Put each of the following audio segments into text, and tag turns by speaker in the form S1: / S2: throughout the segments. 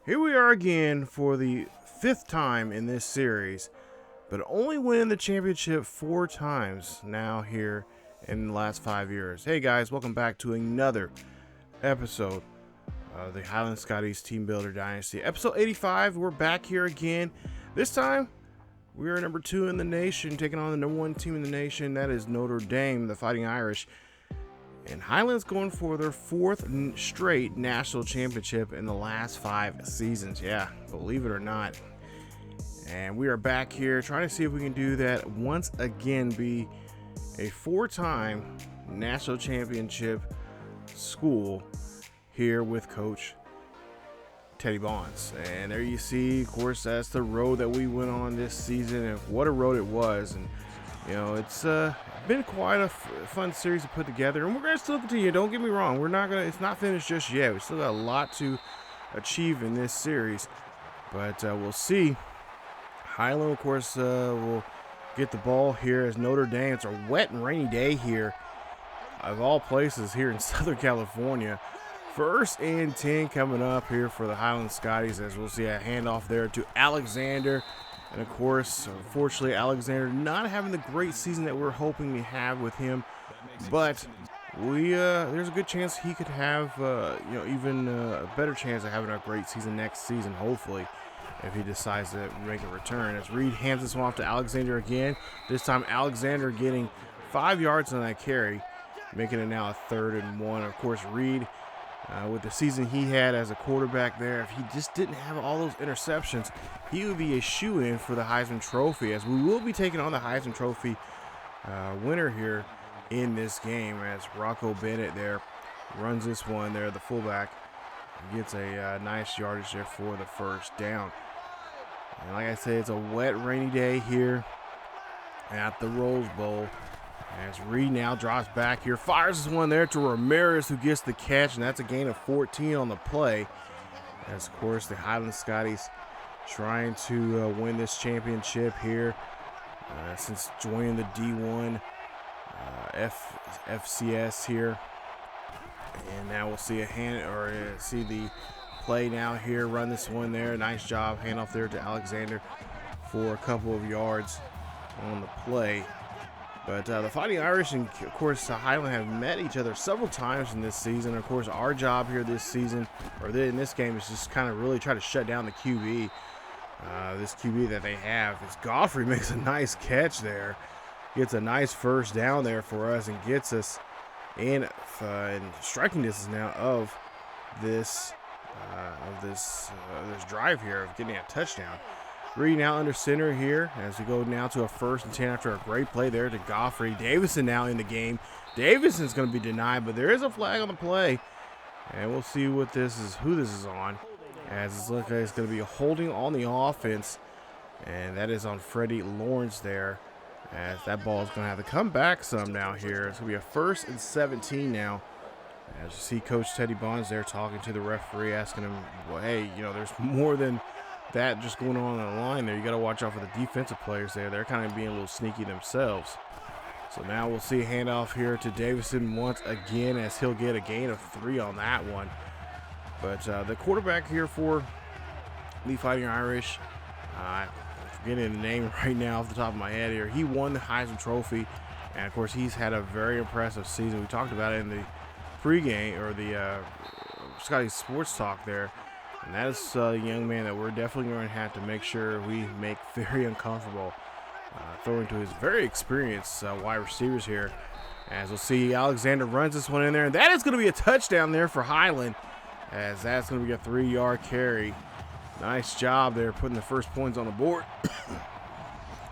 S1: Here we are again for the 5th time in this series, but only winning the championship 4 times now here in the last 5 years. Hey guys, welcome back to another episode of the Highland Scotties Team Builder Dynasty. Episode 85, we're back here again. This time, we are number 2 in the nation, taking on the number 1 team in the nation. That is Notre Dame, the Fighting Irish. And Highland's going for their 4th straight national championship in the last 5 seasons. Yeah, believe it or not. And we are back here trying to see if we can do that once again, be a 4-time national championship school here with Coach Teddy Bonds. And there you see, of course, that's the road that we went on this season, and what a road it was. And you know, it's been quite a fun series to put together, and we're going to still continue. Don't get me wrong, it's not finished just yet. We still got a lot to achieve in this series, but we'll see. Highland, of course, will get the ball here as Notre Dame. It's a wet and rainy day here, of all places, here in Southern California. 1st and 10 coming up here for the Highland Scotties, as we'll see a handoff there to Alexander. And of course, unfortunately, Alexander not having the great season that we're hoping to have with him, but there's a good chance he could have, even a better chance of having a great season next season, hopefully, if he decides to make a return. As Reid hands this one off to Alexander again. This time, Alexander getting 5 yards on that carry, making it now a 3rd and 1. Of course, Reid, with the season he had as a quarterback there, if he just didn't have all those interceptions, he would be a shoo-in for the Heisman Trophy, as we will be taking on the Heisman Trophy winner here in this game, as Rocco Bennett there runs this one there, the fullback, gets a nice yardage there for the 1st down. And like I said, it's a wet, rainy day here at the Rose Bowl. As Reid now drops back here, fires this one there to Ramirez, who gets the catch, and that's a gain of 14 on the play. As, of course, the Highland Scotties trying to win this championship here since joining the D1 FCS here. And now we'll see see the play now here, run this one there. Nice job, handoff there to Alexander for a couple of yards on the play. But the Fighting Irish and, of course, Highland have met each other several times in this season. Of course, our job here this season, or in this game, is just kind of really try to shut down the QB. This QB that they have. As Godfrey makes a nice catch there. Gets a nice 1st down there for us and gets us in striking distance now of this drive here of getting a touchdown. Reid now under center here as we go now to a 1st and 10 after a great play there to Godfrey. Davison now in the game. Davison's going to be denied, but there is a flag on the play. And we'll see who this is on. As it's looking like it's going to be a holding on the offense. And that is on Freddie Lawrence there. As that ball is going to have to come back some now here. It's going to be a 1st and 17 now. As you see Coach Teddy Bonds there talking to the referee, asking him, well, hey, there's more than that just going on the line there. You got to watch out for the defensive players there. They're kind of being a little sneaky themselves. So now we'll see a handoff here to Davison once again, as he'll get a gain of 3 on that one. But the quarterback here for the Fighting Irish, I'm forgetting the name right now off the top of my head here. He won the Heisman Trophy, and of course he's had a very impressive season. We talked about it in the pregame, or the Scotty Sports Talk there. And that is a young man that we're definitely going to have to make sure we make very uncomfortable, throwing to his very experienced wide receivers here. As we'll see, Alexander runs this one in there, and that is going to be a touchdown there for Highland, as that's going to be a 3-yard carry. Nice job there putting the 1st points on the board.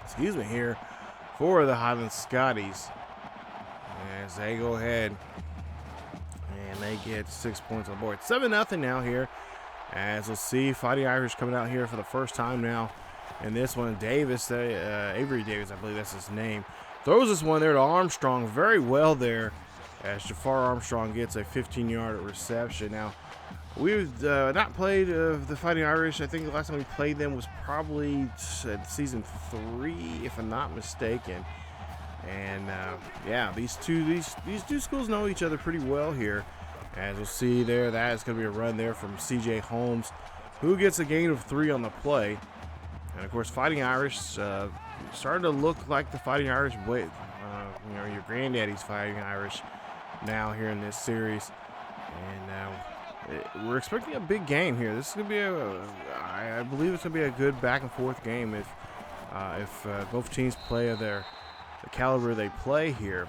S1: Excuse me, here for the Highland Scotties, as they go ahead and they get 6 points on the board. 7-0 now here. As we'll see, Fighting Irish coming out here for the 1st time now. And this one, Avery Davis, I believe that's his name, throws this one there to Armstrong very well there, as Jafar Armstrong gets a 15-yard reception. Now, we've not played the Fighting Irish. I think the last time we played them was probably season 3, if I'm not mistaken. And yeah, these two schools know each other pretty well here. As you'll see there, that is going to be a run there from C.J. Holmes who gets a gain of 3 on the play. And of course, Fighting Irish starting to look like the Fighting Irish way, you know, your granddaddy's Fighting Irish now here in this series. And we're expecting a big game here. This is going to be I believe it's going to be a good back and forth game if both teams play of the caliber they play here.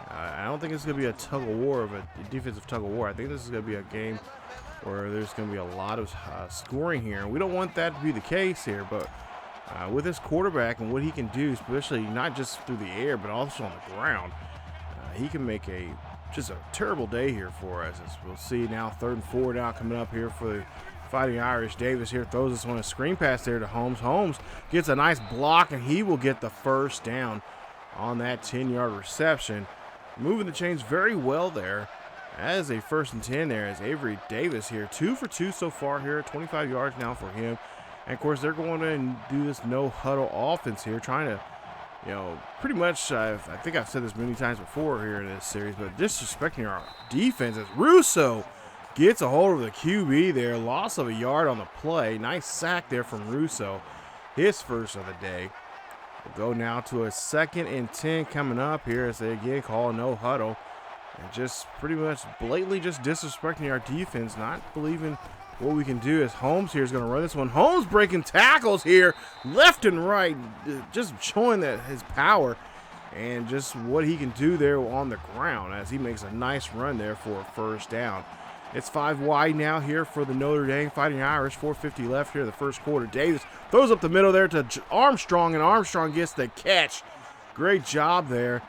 S1: I don't think it's going to be a tug of war, of a defensive tug of war. I think this is going to be a game where there's going to be a lot of scoring here. And we don't want that to be the case here, but with this quarterback and what he can do, especially not just through the air, but also on the ground, he can make just a terrible day here for us. As we'll see now, 3rd and 4 now coming up here for the Fighting Irish. Davis here throws this one, a screen pass there to Holmes. Holmes gets a nice block, and he will get the first down on that 10-yard reception. Moving the chains very well there as a 1st and 10 there as Avery Davis here. 2 for 2 so far here, 25 yards now for him. And, of course, they're going to do this no-huddle offense here, trying to, you know, pretty much, I think I've said this many times before here in this series, but disrespecting our defense as Russo gets a hold of the QB there. Loss of a yard on the play. Nice sack there from Russo, his first of the day. We'll go now to a 2nd and 10 coming up here as they again call no huddle. And just pretty much blatantly just disrespecting our defense, not believing what we can do, as Holmes here is going to run this one. Holmes breaking tackles here left and right, just showing that his power and just what he can do there on the ground as he makes a nice run there for a 1st down. It's 5 wide now here for the Notre Dame Fighting Irish. 4:50 left here in the 1st quarter. Davis throws up the middle there to Armstrong, and Armstrong gets the catch. Great job there.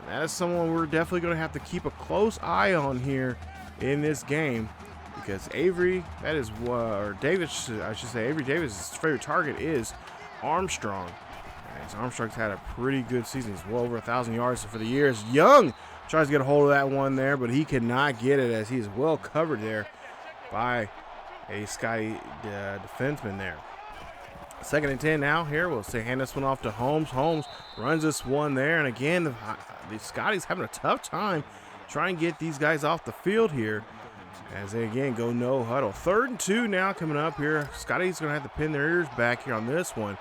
S1: And that is someone we're definitely going to have to keep a close eye on here in this game, because Avery, that is, or Davis, I should say, Avery Davis' favorite target is Armstrong. As Armstrong's had a pretty good season. He's well over 1,000 yards for the year. As Young tries to get a hold of that one there, but he cannot get it as he is well covered there by a Scotty defenseman there. 2nd and 10 now here. We'll say hand this one off to Holmes. Holmes runs this one there, and again, the Scotties having a tough time trying to get these guys off the field here as they again go no huddle. 3rd and 2 now coming up here. Scotty's going to have to pin their ears back here on this one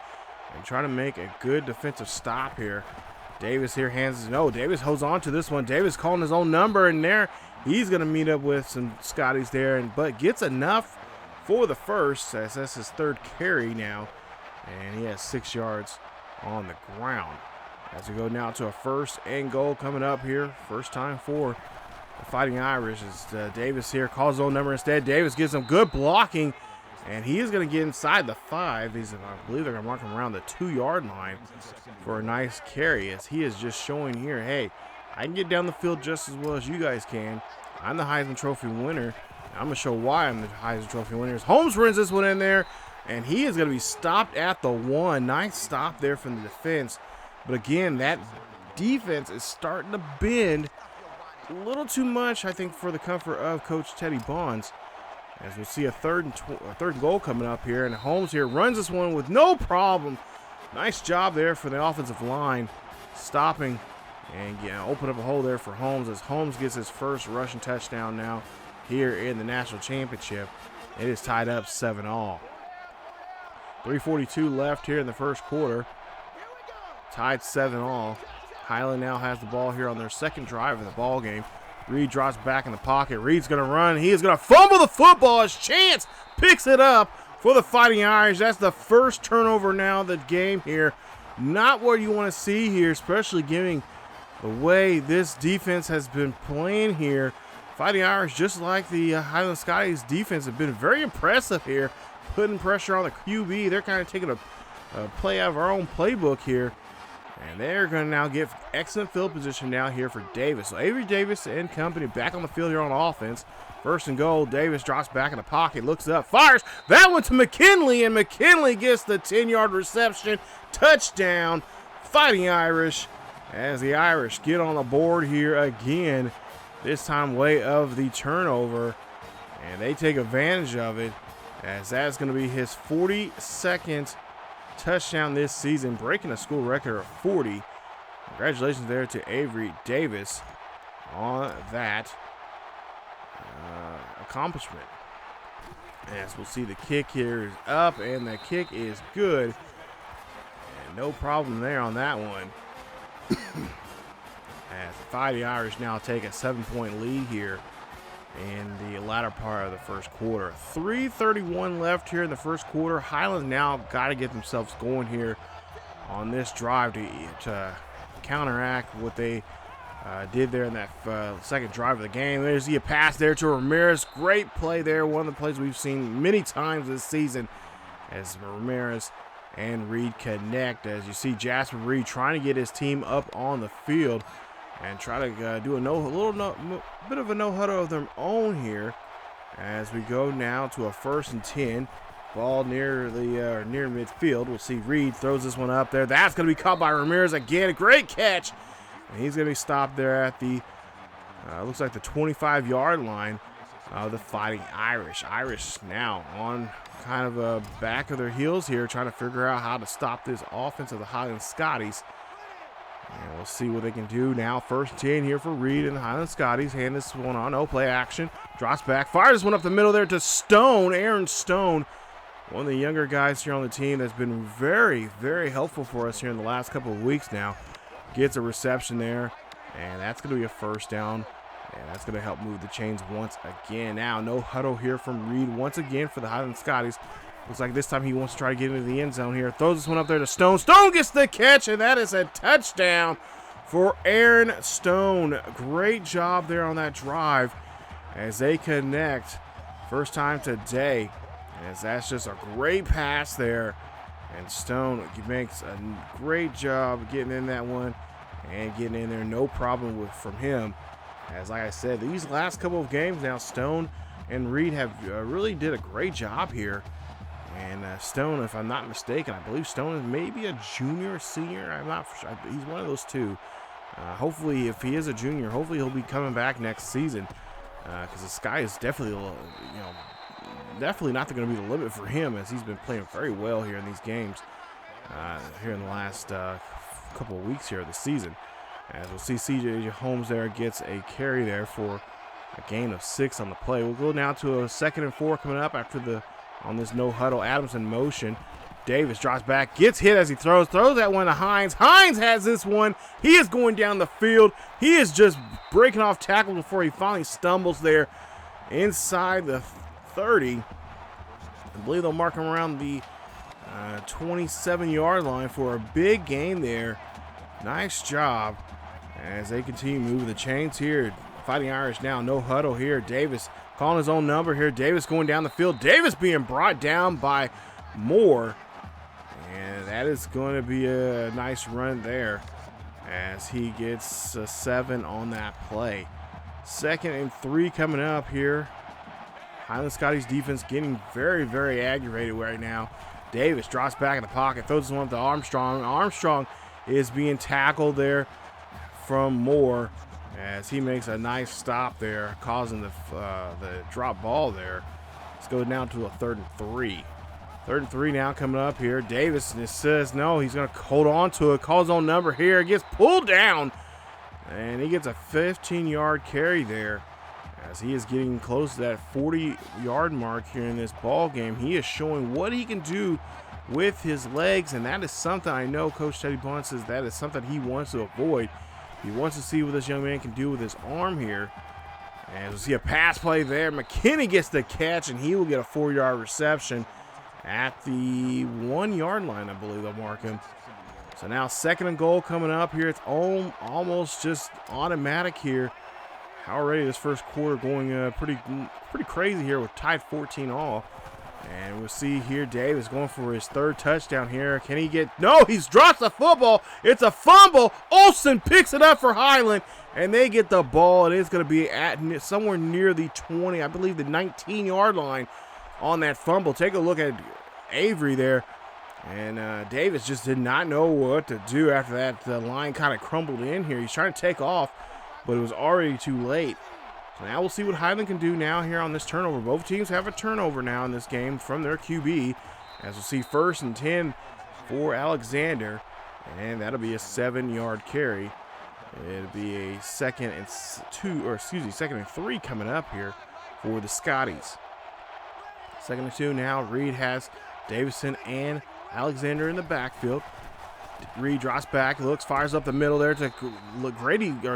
S1: and try to make a good defensive stop here. Davis here Davis holds on to this one. Davis calling his own number, and there he's going to meet up with some Scotties there, but gets enough for the first, as that's his 3rd carry now, and he has 6 yards on the ground. As we go now to a 1st and goal coming up here. First time for the Fighting Irish as Davis here calls his own number instead. Davis gives him good blocking, and he is going to get inside the 5. I believe they're going to mark him around the 2-yard line for a nice carry, as he is just showing here, hey, I can get down the field just as well as you guys can. I'm the Heisman Trophy winner. I'm going to show why I'm the Heisman Trophy winner. Holmes runs this one in there, and he is going to be stopped at the 1. Nice stop there from the defense. But again, that defense is starting to bend a little too much, I think, for the comfort of Coach Teddy Bonds. As we see a 3rd and goal coming up here, and Holmes here runs this one with no problem. Nice job there for the offensive line, stopping and open up a hole there for Holmes, as Holmes gets his first rushing touchdown now here in the national championship. It is tied up 7-all. 3:42 left here in the 1st quarter. Tied 7-all. Highland now has the ball here on their 2nd drive of the ball game. Reid drops back in the pocket. Reid's going to run. He is going to fumble the football as Chance picks it up for the Fighting Irish. That's the 1st turnover now of the game here. Not what you want to see here, especially given the way this defense has been playing here. Fighting Irish, just like the Highland Scotties defense, have been very impressive here, putting pressure on the QB. They're kind of taking a play out of our own playbook here. And they're going to now get excellent field position now here for Davis. So Avery Davis and company back on the field here on offense. 1st and goal. Davis drops back in the pocket, looks up, fires that one to McKinley, and McKinley gets the 10-yard reception. Touchdown, Fighting Irish, as the Irish get on the board here again, this time way of the turnover, and they take advantage of it, as that's going to be his 42nd touchdown this season, breaking a school record of 40. Congratulations there to Avery Davis on that accomplishment. As we'll see, the kick here is up, and the kick is good. And no problem there on that one. As the Fighting Irish now take a 7-point lead here in the latter part of the first quarter. 3:31 left here in the first quarter. Highland's now got to get themselves going here on this drive to counteract what they did there in that second drive of the game. There's a pass there to Ramirez. Great play there. One of the plays we've seen many times this season as Ramirez and Reid connect. As you see Jasper Reid trying to get his team up on the field and try to do a bit of a no-huddle of their own here as we go now to a 1st and 10. Ball near the near midfield. We'll see Reid throws this one up there. That's going to be caught by Ramirez again. Great catch. And he's going to be stopped there at the, looks like the 25-yard line of the Fighting Irish. Irish now on kind of a back of their heels here, trying to figure out how to stop this offense of the Highland Scotties. And we'll see what they can do now. 1st and 10 here for Reid and the Highland Scotties. Hand this one on. No play action. Drops back. Fires this one up the middle there to Stone. Aaron Stone, one of the younger guys here on the team that's been very, very helpful for us here in the last couple of weeks now. Gets a reception there. And that's going to be a 1st down. And that's going to help move the chains once again. Now, no huddle here from Reid once again for the Highland Scotties. Looks like this time he wants to try to get into the end zone here. Throws this one up there to Stone. Stone gets the catch, and that is a touchdown for Aaron Stone. Great job there on that drive as they connect. First time today, as that's just a great pass there. And Stone makes a great job getting in that one and getting in there. No problem from him. As like I said, these last couple of games now, Stone and Reid have really did a great job here. And Stone, if I'm not mistaken, I believe Stone is maybe a junior or senior. I'm not sure. He's one of those two. Hopefully, if he is a junior, hopefully he'll be coming back next season. Because the sky is definitely, definitely not going to be the limit for him, as he's been playing very well here in these games here in the last couple of weeks here of the season. As we'll see, CJ Holmes there gets a carry there for a gain of 6 on the play. We'll go now to a 2nd and 4 coming up after on this no huddle. Adams in motion. Davis drops back, gets hit as he throws that one to Hines. Hines has this one. He is going down the field. He is just breaking off tackles before he finally stumbles there inside the 30. I believe they'll mark him around the 27-yard line for a big gain there. Nice job as they continue moving the chains here. Fighting Irish now, no huddle here. Davis calling his own number here. Davis going down the field. Davis being brought down by Moore. And that is going to be a nice run there as he gets a 7 on that play. 2nd and 3 coming up here. Highland Scotties defense getting very, very aggravated right now. Davis drops back in the pocket, throws this one up to Armstrong. Armstrong is being tackled there from Moore as he makes a nice stop there, causing the drop ball there. Let's go down to a 3rd and 3. 3rd and 3 now coming up here. Davis says no, he's going to hold on to it. Calls on number here. Gets pulled down. And he gets a 15-yard carry there as he is getting close to that 40-yard mark here in this ball game. He is showing what he can do with his legs, and that is something I know Coach Teddy Blunt says that is something he wants to avoid. He wants to see what this young man can do with his arm here. And we'll see a pass play there. McKinney gets the catch, and he will get a 4-yard reception at the 1-yard line, I believe they'll mark him. So now 2nd and goal coming up here. It's almost just automatic here. Already this first quarter going pretty crazy here with tied 14 all. And we'll see here Davis going for his 3rd touchdown here. Can he get... No, he's dropped the football. It's a fumble. Olsen picks it up for Highland, and they get the ball. And it's going to be at somewhere near the 20, I believe the 19-yard line on that fumble. Take a look at Avery there. And Davis just did not know what to do after that. The line kind of crumbled in here. He's trying to take off, but it was already too late. So now we'll see what Highland can do now here on this turnover. Both teams have a turnover now in this game from their QB. As we'll see 1st and 10 for Alexander. And that'll be a 7-yard carry. It'll be a 2nd and 3 coming up here for the Scotties. 2nd and 2 now. Reid has Davison and Alexander in the backfield. Reid drops back, looks, fires up the middle there to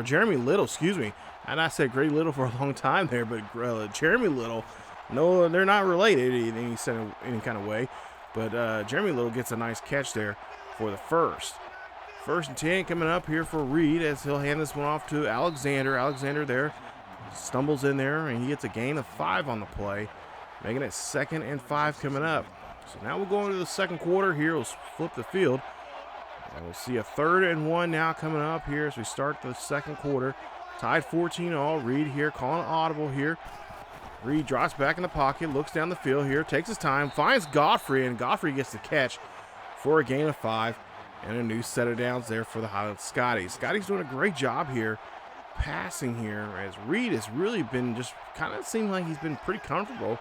S1: Jeremy Little, excuse me. And I said Grady Little for a long time there, but Jeremy Little, no, they're not related in any kind of way. But Jeremy Little gets a nice catch there for the first. 1st and 10 coming up here for Reid as he'll hand this one off to Alexander. Alexander there stumbles in there, and he gets a gain of 5 on the play, making it 2nd and 5 coming up. So now we'll go into the second quarter here. We'll flip the field. And we'll see a 3rd and 1 now coming up here as we start the second quarter. Tied 14-all. Reid here calling an audible here. Reid drops back in the pocket, looks down the field here, takes his time, finds Godfrey, and Godfrey gets the catch for a gain of 5 and a new set of downs there for the Highland Scotties. Scotties doing a great job here passing here as Reid has really been just kind of seemed like he's been pretty comfortable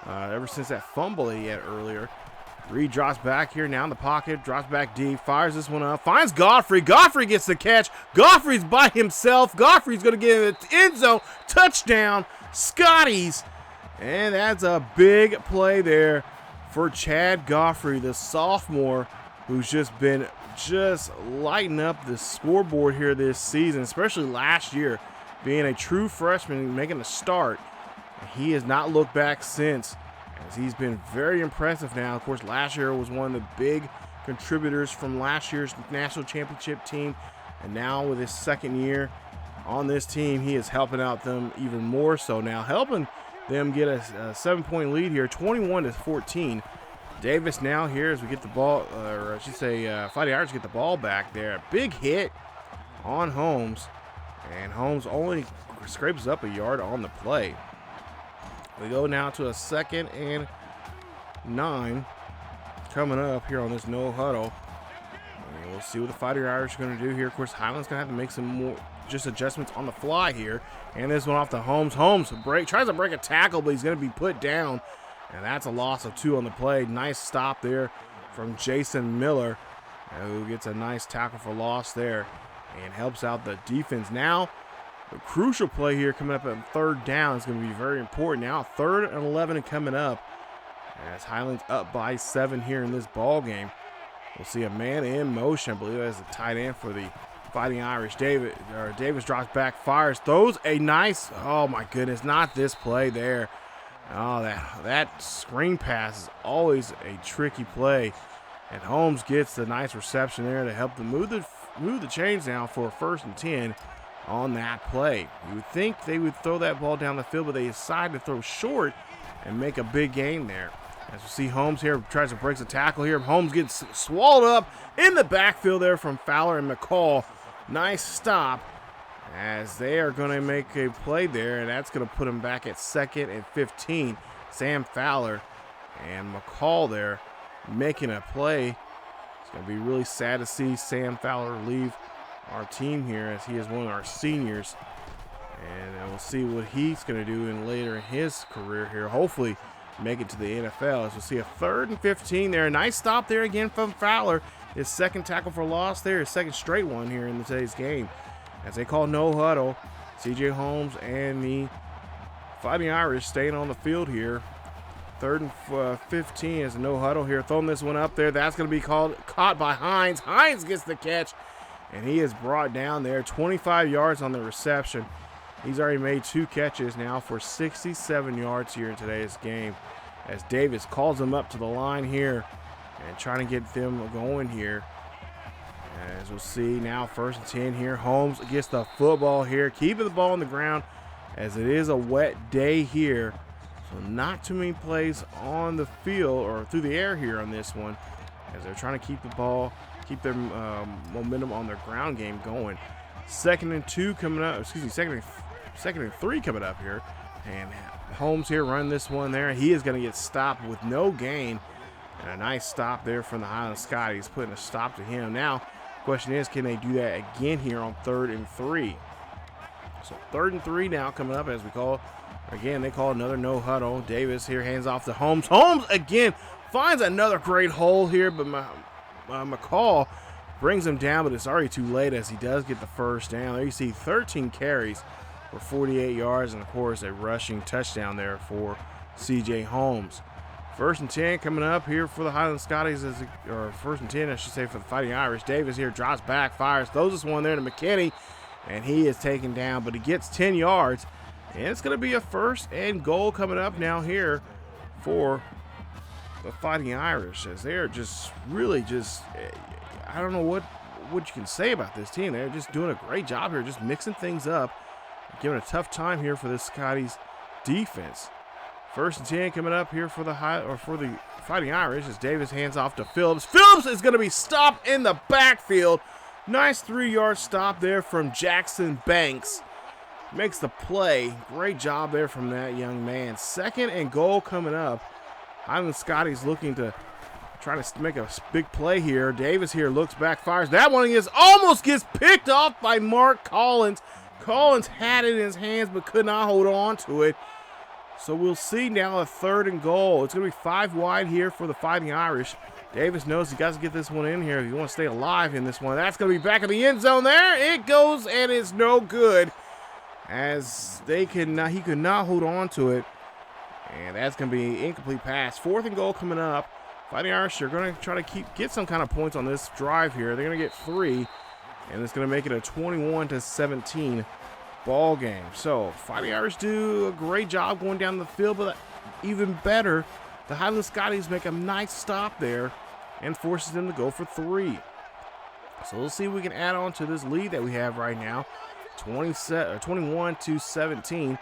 S1: ever since that fumble that he had earlier. Reid drops back here now in the pocket, drops back deep, fires this one up, finds Godfrey. Godfrey gets the catch. Godfrey's by himself. Godfrey's going to get in the end zone. Touchdown, Scotties. And that's a big play there for Chad Godfrey, the sophomore, who's just been lighting up the scoreboard here this season, especially last year, being a true freshman, making a start. He has not looked back since, as he's been very impressive now. Of course, last year was one of the big contributors from last year's national championship team, and now with his 2nd year on this team, he is helping out them even more so now, helping them get a 7-point lead here, 21-14. Davis now here as we get the ball, or I should say Fighting Irish get the ball back there. A big hit on Holmes, and Holmes only scrapes up a yard on the play. We go now to a 2nd and 9 coming up here on this no huddle. And we'll see what the Fighting Irish are going to do here. Of course, Highland's going to have to make some more just adjustments on the fly here. And this one off to Holmes. Holmes tries to break a tackle, but he's going to be put down. And that's a loss of 2 on the play. Nice stop there from Jason Miller, who gets a nice tackle for loss there and helps out the defense. Now, the crucial play here coming up at 3rd down is going to be very important. Now, 3rd and 11 coming up as Highland's up by 7 here in this ball game. We'll see a man in motion, I believe, as the tight end for the Fighting Irish. Davis drops back, fires, throws a nice, oh my goodness, not this play there. Oh, that screen pass is always a tricky play. And Holmes gets the nice reception there to help them move the chains now for a 1st and 10 on that play. You would think they would throw that ball down the field, but they decide to throw short and make a big gain there. As we see Holmes here tries to break the tackle here. Holmes gets swallowed up in the backfield there from Fowler and McCall. Nice stop as they are going to make a play there, and that's going to put him back at 2nd and 15. Sam Fowler and McCall there making a play. It's going to be really sad to see Sam Fowler leave our team here, as he is one of our seniors, and we'll see what he's going to do later in his career here. Hopefully make it to the NFL, as we'll see a 3rd and 15 there. Nice stop there again from Fowler. His 2nd tackle for loss there, his 2nd straight one here in today's game. As they call no huddle, CJ Holmes and the Fighting Irish staying on the field here. 3rd and 15 is a no huddle here. Throwing this one up there. That's going to be caught by Hines. Hines gets the catch, and he is brought down there. 25 yards on the reception. He's already made 2 catches now for 67 yards here in today's game, as Davis calls him up to the line here and trying to get them going here. As we'll see now, 1st and 10 here. Holmes gets the football here, keeping the ball on the ground, as it is a wet day here. So not too many plays on the field or through the air here on this one, as they're trying to keep the ball, keep their momentum on their ground game going. 2nd and 2 coming up, excuse me, second and 3 coming up here. And Holmes here running this one there. He is going to get stopped with no gain. And a nice stop there from the Highland Scotties, putting a stop to him. Now, question is, can they do that again here on 3rd and 3? So 3rd and 3 now coming up, as we call, again, they call another no huddle. Davis here hands off to Holmes. Holmes again finds another great hole here, but McCall brings him down, but it's already too late, as he does get the 1st down. There you see 13 carries for 48 yards, and of course a rushing touchdown there for CJ Holmes. First and 10 coming up here for the Highland Scotties, or first and 10, I should say, for the Fighting Irish. Davis here drops back, fires, throws this one there to McKinney, and he is taken down, but he gets 10 yards. And it's going to be a first and goal coming up now here for the Fighting Irish, as they're just really just, I don't know what you can say about this team. They're just doing a great job here, just mixing things up, giving a tough time here for the Scotties defense. First and 10 coming up here for the Fighting Irish as Davis hands off to Phillips. Phillips is going to be stopped in the backfield. Nice 3-yard stop there from Jackson Banks. Makes the play. Great job there from that young man. Second and goal coming up. Highland Scotties looking to try to make a big play here. Davis here looks back, fires. That one almost gets picked off by Mark Collins. Collins had it in his hands but could not hold on to it. So we'll see now a third and goal. It's going to be 5 wide here for the Fighting Irish. Davis knows he got to get this one in here if you want to stay alive in this one. That's going to be back in the end zone there. It goes, and it's no good, as he could not hold on to it. And that's going to be incomplete pass. Fourth and goal coming up. Fighting Irish are going to try to get some kind of points on this drive here. They're going to get 3, and it's going to make it a 21-17 ball game. So Fighting Irish do a great job going down the field, but even better, the Highland Scotties make a nice stop there and forces them to go for 3. So we'll see if we can add on to this lead that we have right now. 21-17.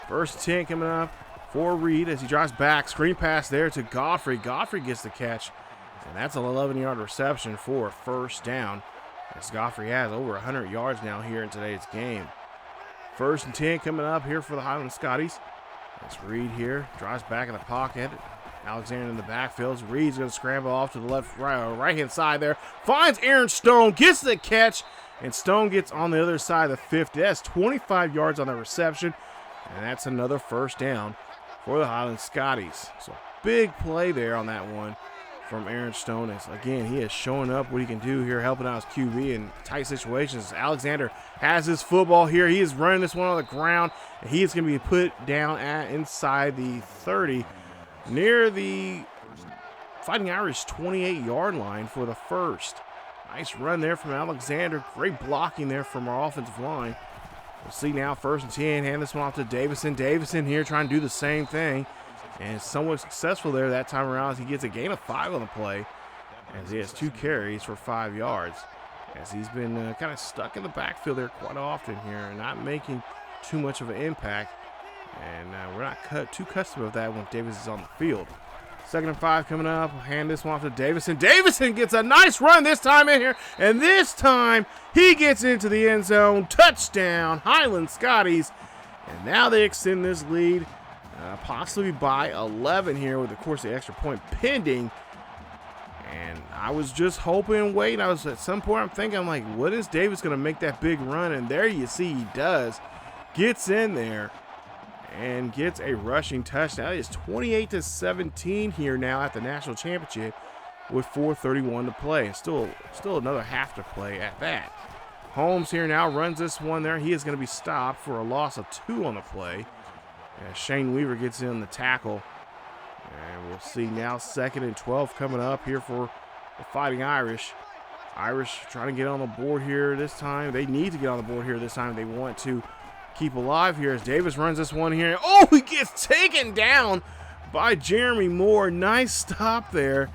S1: First 10 coming up for Reid as he drives back. Screen pass there to Godfrey. Godfrey gets the catch, and that's an 11-yard reception for a first down, as Godfrey has over 100 yards now here in today's game. First and 10 coming up here for the Highland Scotties. That's Reid here. Drives back in the pocket. Alexander in the backfield. Reid's going to scramble off to the right-hand side there. Finds Aaron Stone. Gets the catch. And Stone gets on the other side of the 50. That's 25 yards on the reception. And that's another first down for the Highland Scotties. So big play there on that one from Aaron Stone. As, again, he is showing up what he can do here, helping out his QB in tight situations. Alexander has his football here. He is running this one on the ground, and he is going to be put down inside the 30, near the Fighting Irish 28-yard line for the first. Nice run there from Alexander. Great blocking there from our offensive line. We'll see now first and 10. Hand this one off to Davison. Davison here trying to do the same thing, and somewhat successful there that time around as he gets a gain of 5 on the play, as he has 2 carries for 5 yards, as he's been kind of stuck in the backfield there quite often here and not making too much of an impact, and we're not too accustomed of that when Davis is on the field. Second and 5 coming up. Hand this one off to Davison. Davison gets a nice run this time in here, and this time he gets into the end zone. Touchdown, Highland Scotties, and now they extend this lead possibly by 11 here with, of course, the extra point pending. And I was just hoping and waiting. I was at some point I'm thinking, I'm like, what is Davis going to make that big run? And there you see he does. Gets in there and gets a rushing touchdown. It is 28-17 here now at the national championship with 4:31 to play. Still another half to play at that. Holmes here now runs this one there. He is going to be stopped for a loss of 2 on the play. Shane Weaver gets in the tackle. And we'll see now 2nd and 12 coming up here for the Fighting Irish. Irish trying to get on the board here this time. They need to get on the board here this time. They want to keep alive here as Davis runs this one here. Oh, he gets taken down by Jeremy Moore. Nice stop there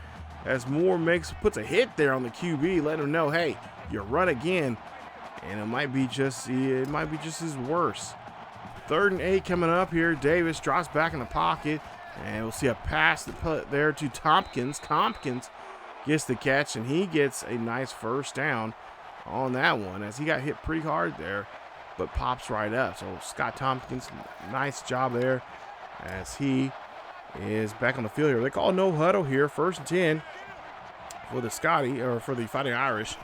S1: as Moore puts a hit there on the QB, letting him know, hey, you run again, and it might be just his worst. 3rd and 8 coming up here. Davis drops back in the pocket, and we'll see a pass there to Tompkins. Tompkins gets the catch, and he gets a nice first down on that one as he got hit pretty hard there, but pops right up. So Scott Tompkins, nice job there as he is back on the field here. They call no huddle here. 1st and 10 for the for the Fighting Irish.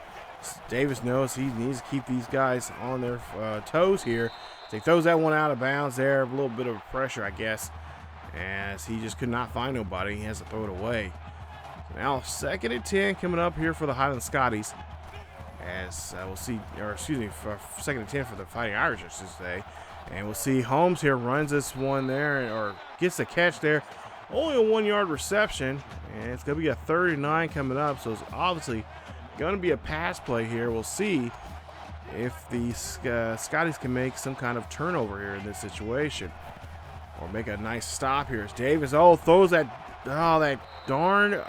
S1: Davis knows he needs to keep these guys on their toes here. So he throws that one out of bounds there. A little bit of pressure, I guess, as he just could not find nobody. He has to throw it away. So now 2nd and 10 coming up here for the Highland Scotties. As we'll see, or excuse me, for 2nd and 10 for the Fighting Irish, I should say. And we'll see Holmes here runs this one there, or gets the catch there Only a 1-yard reception, and it's going to be a 39 coming up, so it's obviously going to be a pass play here. We'll see if the Scotties can make some kind of turnover here in this situation, or make a nice stop here as Davis throws that darn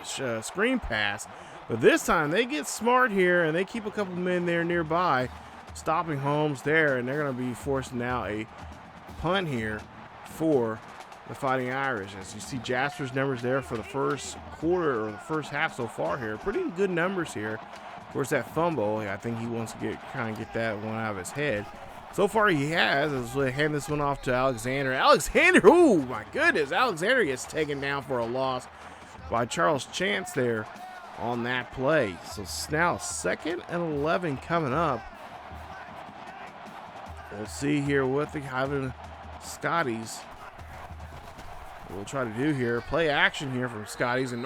S1: screen pass. But this time they get smart here and they keep a couple men there nearby, stopping Holmes there, and they're going to be forcing now a punt here for the Fighting Irish. As you see Jasper's numbers there for the first quarter or the first half so far here, pretty good numbers here. Of course, that fumble, I think he wants to get that one out of his head. So far he has. Let's hand this one off to Alexander. Oh my goodness, Alexander gets taken down for a loss by Charles Chance there on that play. So now 2nd and 11 coming up. We'll see here what the Highland Scotties will try to do here. Play action here from Scotties, and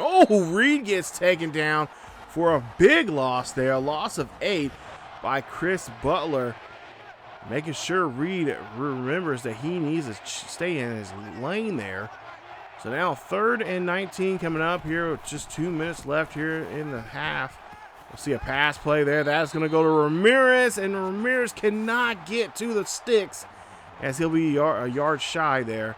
S1: Reid gets taken down for a big loss there. A loss of 8 by Chris Butler, making sure Reid remembers that he needs to stay in his lane there. So now 3rd and 19 coming up here with just 2 minutes left here in the half. We'll see a pass play there. That's going to go to Ramirez, and Ramirez cannot get to the sticks as he'll be a yard shy there.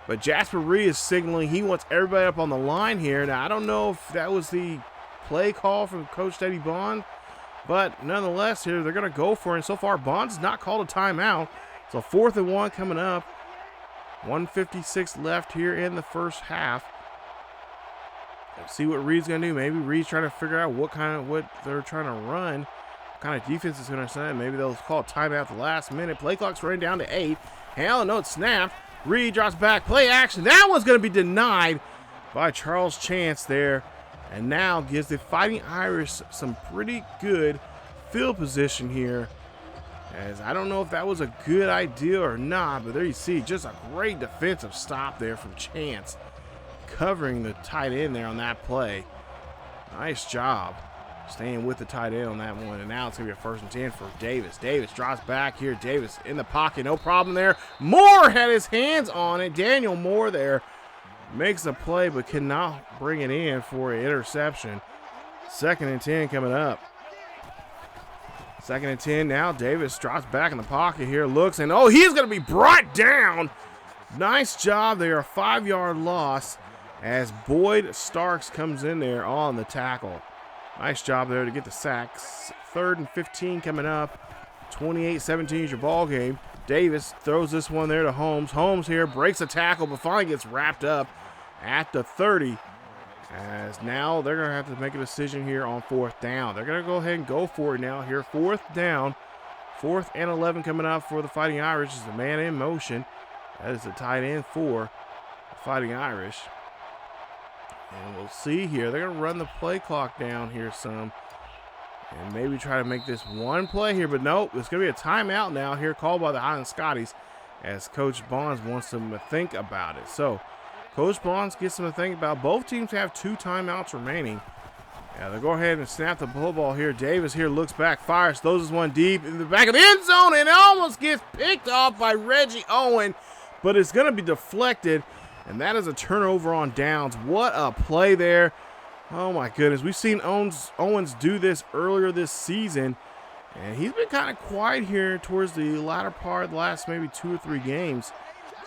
S1: But Jasper Reid is signaling he wants everybody up on the line here. Now, I don't know if that was the play call from Coach Teddy Bond, but nonetheless here they're going to go for it. And so far Bond's not called a timeout. So 4th and 1 coming up. 1:56 left here in the first half. Let's see what Reid's going to do. Maybe Reid's trying to figure out what they're trying to run, what kind of defense is going to send. Maybe they'll call a timeout at the last minute. Play clock's running down to 8. Hell no, it's snapped. Reid drops back. Play action. That one's going to be denied by Charles Chance there, and now gives the Fighting Irish some pretty good field position here. As I don't know if that was a good idea or not, but there you see just a great defensive stop there from Chance, covering the tight end there on that play. Nice job staying with the tight end on that one. And now it's going to be a 1st and 10 for Davis. Davis drops back here. Davis in the pocket. No problem there. Moore had his hands on it. Daniel Moore there makes a play but cannot bring it in for an interception. 2nd and 10 coming up. 2nd and 10 now. Davis drops back in the pocket here. Looks, and he's going to be brought down. Nice job there. A 5-yard loss as Boyd Starks comes in there on the tackle. Nice job there to get the sacks. 3rd and 15 coming up. 28-17 is your ball game. Davis throws this one there to Holmes. Holmes here breaks a tackle but finally gets wrapped up at the 30. As now they're going to have to make a decision here on 4th down. They're going to go ahead and go for it now here. 4th down. 4th and 11 coming up for the Fighting Irish. Is the man in motion. That is the tight end for the Fighting Irish. And we'll see here. They're going to run the play clock down here some. And maybe try to make this one play here. But nope, it's going to be a timeout now here called by the Highland Scotties as Coach Bonds wants them to think about it. So Coach Bonds gets them to think about. Both teams have 2 timeouts remaining. Yeah, they'll go ahead and snap the ball here. Davis here looks back, fires, throws this one deep in the back of the end zone, and it almost gets picked off by Reggie Owen. But it's going to be deflected. And that is a turnover on downs. What a play there. Oh, my goodness. We've seen Owens do this earlier this season. And he's been kind of quiet here towards the latter part of the last maybe 2 or 3 games.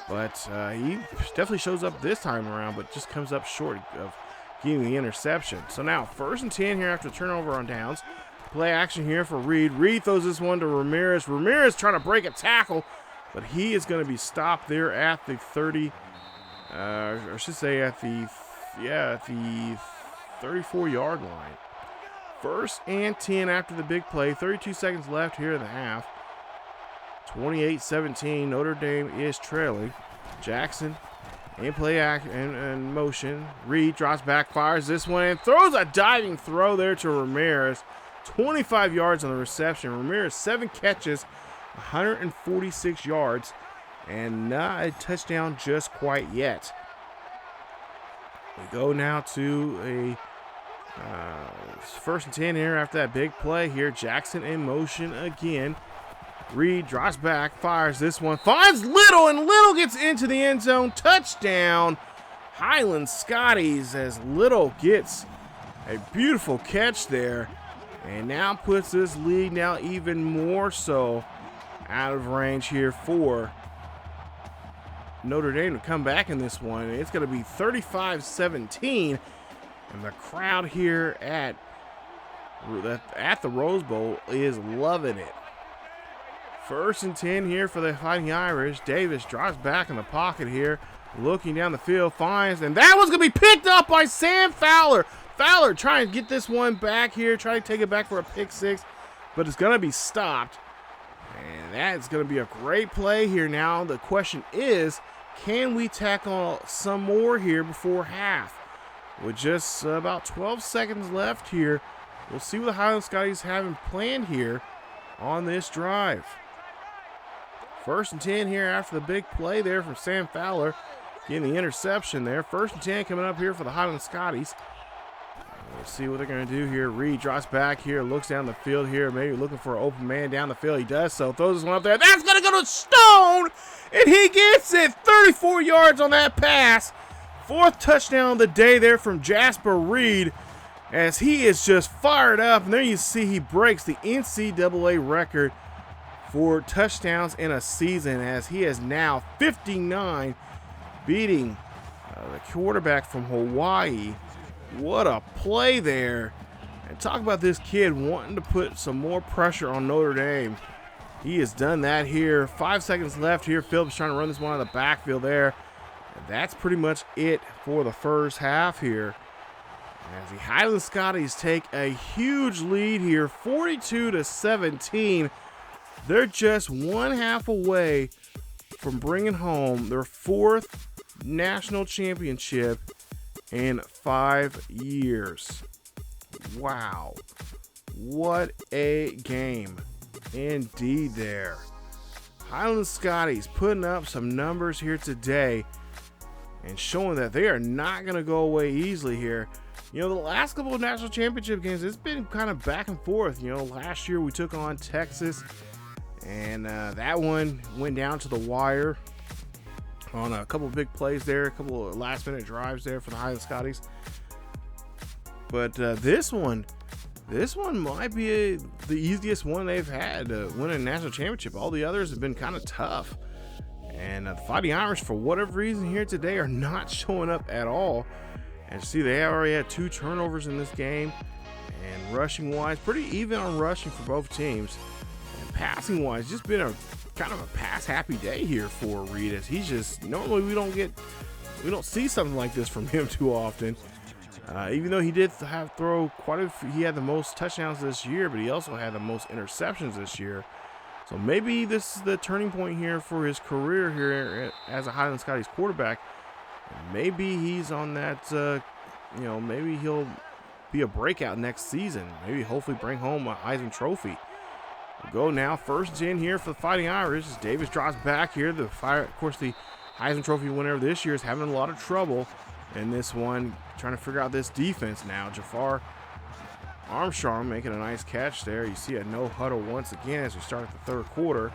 S1: But he definitely shows up this time around, but just comes up short of getting the interception. So now 1st and 10 here after turnover on downs. Play action here for Reid. Reid throws this one to Ramirez. Ramirez trying to break a tackle, but he is going to be stopped there at the 30. Or I should say at the 34-yard line. 1st and 10 after the big play. 32 seconds left here in the half. 28-17. Notre Dame is trailing. Jackson in play and motion. Reid drops back, fires this one, and throws a diving throw there to Ramirez. 25 yards on the reception. Ramirez 7 catches, 146 yards. And not a touchdown just quite yet. We go now to a 1st and 10 here after that big play here. Jackson in motion again. Reid drops back, fires this one, finds Little, and Little gets into the end zone. Touchdown, Highland Scotties, as Little gets a beautiful catch there, and now puts this lead now even more so out of range here for Notre Dame to come back in this one. It's going to be 35-17, and the crowd here at the Rose Bowl is loving it. 1st and 10 here for the Fighting Irish. Davis drops back in the pocket here, looking down the field, finds, and that one's going to be picked up by Sam Fowler. Fowler trying to get this one back here, trying to take it back for a pick six, but it's going to be stopped. And that's going to be a great play here now. The question is, can we tackle some more here before half? With just about 12 seconds left here, we'll see what the Highland Scotties have planned here on this drive. 1st and 10 here after the big play there from Sam Fowler, getting the interception there. 1st and 10 coming up here for the Highland Scotties. We'll see what they're going to do here. Reid drops back here, looks down the field here, maybe looking for an open man down the field. He does so, throws this one up there. That's going to go to Stone, and he gets it. 34 yards on that pass. 4th touchdown of the day there from Jasper Reid, as he is just fired up. And there you see he breaks the NCAA record for touchdowns in a season, as he is now 59, beating the quarterback from Hawaii. What a play there. And talk about this kid wanting to put some more pressure on Notre Dame. He has done that here. 5 seconds left here. Phillips trying to run this one out of the backfield there. And that's pretty much it for the first half here, as the Highland Scotties take a huge lead here, 42-17. They're just one half away from bringing home their 4th national championship in 5 years. Wow. What a game indeed there. Highland Scotties putting up some numbers here today and showing that they are not going to go away easily here. You know, the last couple of national championship games, it's been kind of back and forth. You know, last year we took on Texas, and that one went down to the wire on a couple of big plays there, a couple of last-minute drives there for the Highland Scotties. But this one might be the easiest one they've had to win a national championship. All the others have been kind of tough. And the Fighting Irish, for whatever reason here today, are not showing up at all. And see, they already had 2 turnovers in this game. And rushing-wise, pretty even on rushing for both teams. And passing-wise, just been a kind of a pass-happy day here for Reid, as he's just, normally we don't see something like this from him too often. Even though he did throw quite a few, he had the most touchdowns this year, but he also had the most interceptions this year. So maybe this is the turning point here for his career here as a Highland Scotties quarterback. Maybe he's on that, maybe he'll be a breakout next season. Maybe hopefully bring home a Heisman Trophy. We'll go now 1st and 10 here for the Fighting Irish as Davis drops back here. Of course, the Heisman Trophy winner this year is having a lot of trouble in this one, trying to figure out this defense now. Jafar Armstrong making a nice catch there. You see a no huddle once again as we start the 3rd quarter.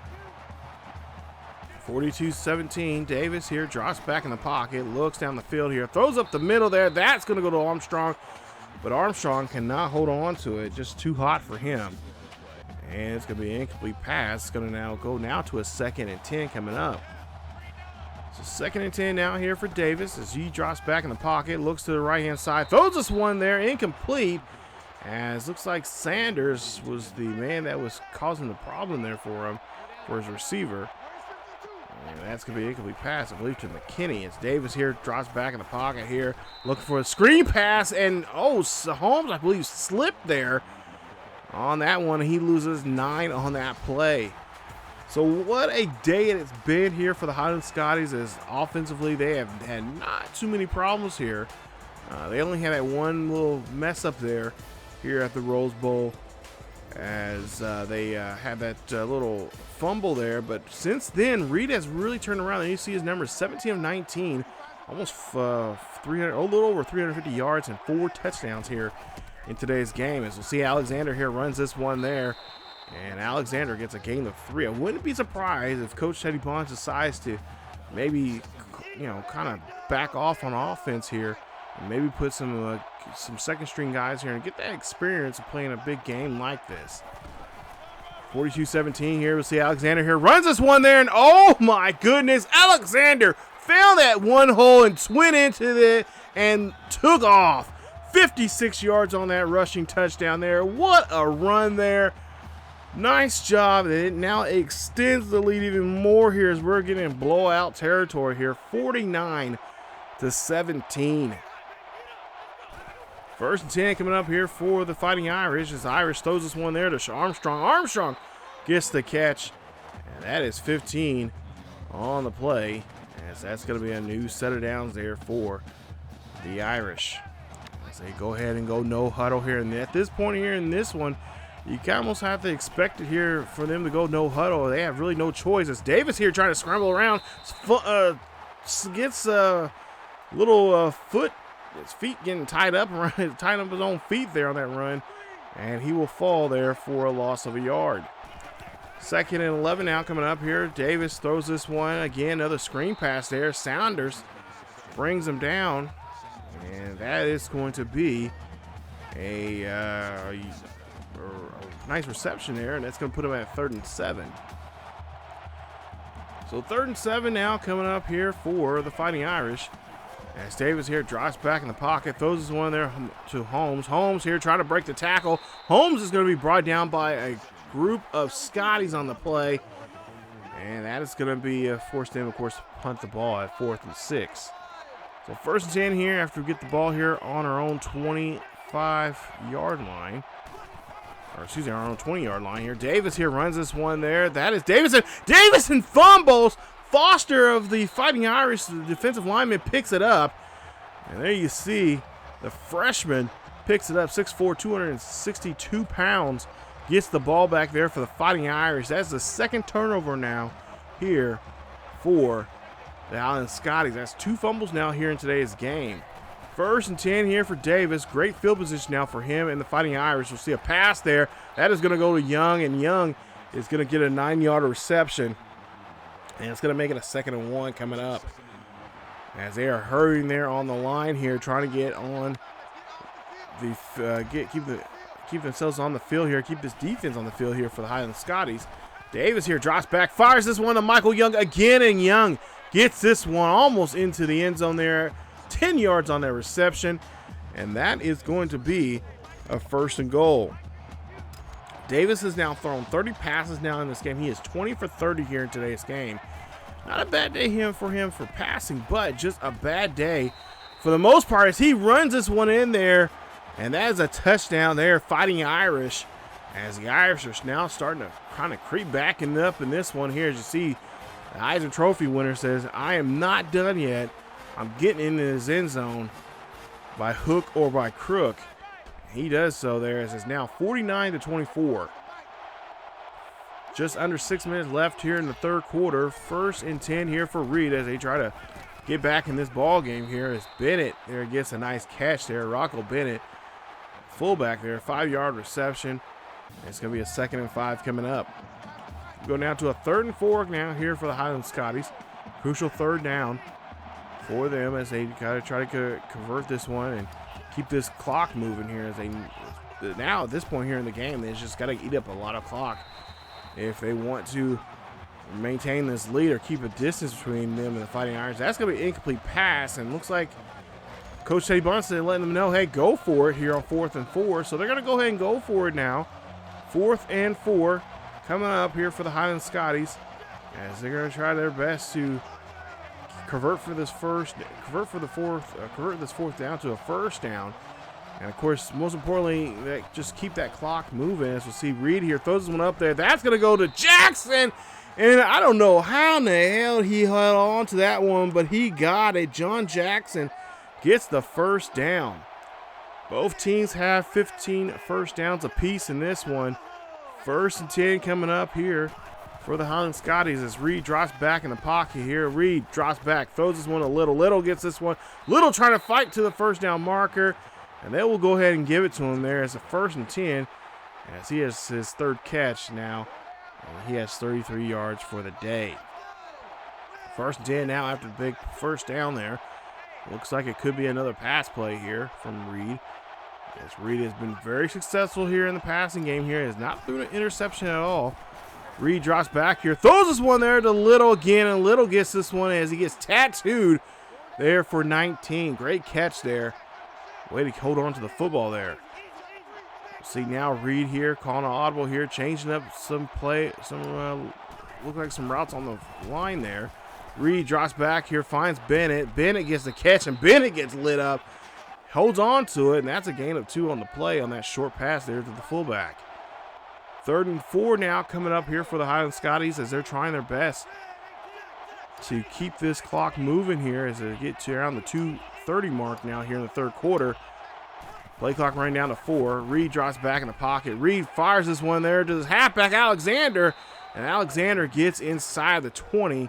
S1: 42-17. Davis here drops back in the pocket, looks down the field here, throws up the middle there. That's going to go to Armstrong, but Armstrong cannot hold on to it. Just too hot for him. And it's going to be an incomplete pass. It's going to now go to a 2nd and 10 coming up. So 2nd and 10 now here for Davis as he drops back in the pocket, looks to the right-hand side, throws this one there, incomplete. As looks like Sanders was the man that was causing the problem there for him, for his receiver. And that's going to be an incomplete pass, I believe, to McKinney. As Davis here drops back in the pocket here, looking for a screen pass. And, Holmes, I believe, slipped there on that one. He loses 9 on that play. So what a day it's been here for the Highland Scotties, as offensively they have had not too many problems here. They only had that one little mess up there here at the Rose Bowl, as they had that little fumble there. But since then, Reid has really turned around, and you see his numbers: 17 of 19, almost a little over 350 yards and 4 touchdowns here in today's game. As we'll see, Alexander here runs this one there, And Alexander gets a gain of 3. I wouldn't be surprised if Coach Teddy Bonds decides to maybe, kind of back off on offense here and maybe put some second string guys here and get that experience of playing a big game like this. 42-17 here. We'll see Alexander here runs this one there, and oh my goodness, Alexander found that one hole and went into it and took off. 56 yards on that rushing touchdown there. What a run there. Nice job. It now extends the lead even more here as we're getting in blowout territory here. 49-17. First and 10 coming up here for the Fighting Irish as Irish throws this one there to Armstrong. Armstrong gets the catch, and that is 15 on the play, as that's going to be a new set of downs there for the Irish. As they go ahead and go no huddle here, and at this point here in this one, you almost have to expect it here for them to go no huddle. They have really no choice. As Davis here trying to scramble around, gets a little his feet getting tied up around, tying up his own feet there on that run, and he will fall there for a loss of a yard. 2nd and 11 now coming up here. Davis throws this one again, another screen pass there. Saunders brings him down, and that is going to be a nice reception there, and that's going to put him at 3rd and 7. So 3rd and 7 now coming up here for the Fighting Irish. As Davis here drops back in the pocket, throws this one there to Holmes. Holmes here trying to break the tackle. Holmes is going to be brought down by a group of Scotties on the play, and that is going to be forced them, of course, to punt the ball at 4th and 6. So 1st and 10 here after we get the ball here on our own 25-yard line. Or excuse me, our own 20-yard line here. Davis here runs this one there. That is Davison. Davison fumbles. Foster of the Fighting Irish, the defensive lineman, picks it up. And there you see the freshman picks it up. 6'4", 262 pounds. Gets the ball back there for the Fighting Irish. That's the 2nd turnover now here for the Highland Scotties. That's 2 fumbles now here in today's game. 1st and 10 here for Davis. Great field position now for him and the Fighting Irish. We'll see a pass there. That is going to go to Young, and Young is going to get a 9-yard reception. And it's going to make it a 2nd and 1 coming up. As they are hurrying there on the line here, trying to get on the keep themselves on the field here, keep this defense on the field here for the Highland Scotties. Davis here drops back, fires this one to Michael Young again, and Young gets this one almost into the end zone there. 10 yards on that reception, and that is going to be a 1st and goal. Davis has now thrown 30 passes now in this game. He is 20 for 30 here in today's game. Not a bad day for him for passing, but just a bad day for the most part as he runs this one in there, and that is a touchdown there, Fighting Irish, as the Irish are now starting to kind of creep back and up in this one here. As you see, the Heisman Trophy winner says, "I am not done yet. I'm getting into this end zone by hook or by crook." He does so there as it's now 49-24. Just under 6 minutes left here in the 3rd quarter. 1st and 10 here for Reid as they try to get back in this ball game here. As Bennett there gets a nice catch there. Rocco Bennett, fullback there, 5-yard reception. It's going to be a 2nd and 5 coming up. We go down to a 3rd and 4 now here for the Highland Scotties. Crucial 3rd down for them as they try to convert this one and keep this clock moving here. As they now at this point here in the game, they just got to eat up a lot of clock if they want to maintain this lead or keep a distance between them and the Fighting Irish. That's going to be an incomplete pass, and looks like Coach Teddy Bunsen letting them know, hey, go for it here on 4th and 4. So they're going to go ahead and go for it now. 4th and 4 coming up here for the Highland Scotties as they're going to try their best to convert this 4th down to a 1st down. And of course, most importantly, just keep that clock moving. As we'll see, Reid here throws one up there. That's going to go to Jackson. And I don't know how in the hell he held on to that one, but he got it. John Jackson gets the 1st down. Both teams have 15 first downs apiece in this one. 1st and 10 coming up here for the Highland Scotties as Reid drops back in the pocket here. Reid drops back, throws this one to Little. Little gets this one. Little trying to fight to the 1st down marker, and they will go ahead and give it to him there as a 1st and 10 as he has his third catch now. And he has 33 yards for the day. 1st and 10 now after the big first down there. Looks like it could be another pass play here from Reid. As Reid has been very successful here in the passing game here. Has not thrown an interception at all. Reid drops back here. Throws this one there to Little again. And Little gets this one as he gets tattooed there for 19. Great catch there. Way to hold on to the football there. See now Reid here calling an audible here. Changing up some play. Look like some routes on the line there. Reid drops back here. Finds Bennett. Bennett gets the catch. And Bennett gets lit up. Holds on to it, and that's a gain of 2 on the play on that short pass there to the fullback. 3rd and 4 now coming up here for the Highland Scotties as they're trying their best to keep this clock moving here as they get to around the 2:30 mark now here in the 3rd quarter. Play clock running down to 4. Reid drops back in the pocket. Reid fires this one there to his halfback Alexander, and Alexander gets inside the 20.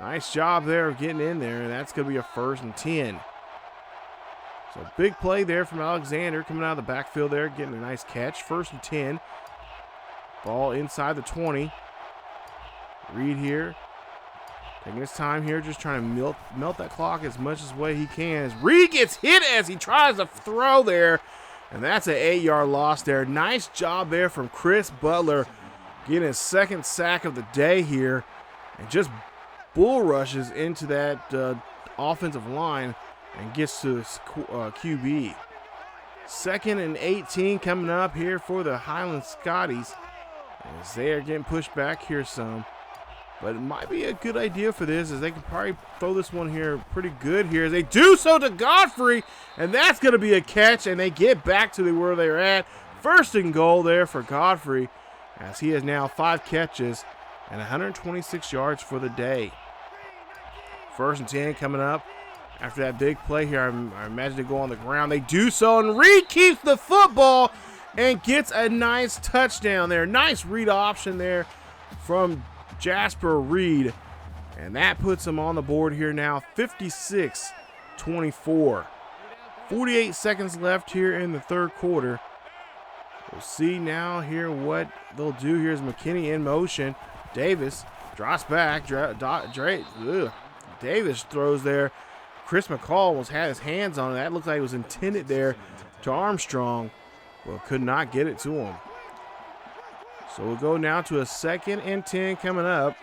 S1: Nice job there of getting in there, and that's going to be a 1st and 10. So big play there from Alexander coming out of the backfield there, getting a nice catch. 1st and 10. Ball inside the 20. Reid here, taking his time here, just trying to melt that clock as much as way he can. As Reid gets hit as he tries to throw there, and that's an 8-yard loss there. Nice job there from Chris Butler, getting his 2nd sack of the day here, and just bull rushes into that offensive line and gets to his QB. 2nd and 18 coming up here for the Highland Scotties as they are getting pushed back here some. But it might be a good idea for this as they can probably throw this one here pretty good here as they do so to Godfrey, and that's going to be a catch, and they get back to where they're at. 1st and goal there for Godfrey as he has now 5 catches and 126 yards for the day. 1st and 10 coming up. After that big play here, I imagine they go on the ground. They do so, and Reid keeps the football and gets a nice touchdown there. Nice read option there from Jasper Reid. And that puts him on the board here now, 56-24. 48 seconds left here in the 3rd quarter. We'll see now here what they'll do. Here's McKinney in motion. Davis drops back. Davis throws there. Chris McCall had his hands on it. That looked like it was intended there to Armstrong, but could not get it to him. So we'll go now to a 2nd and 10 coming up.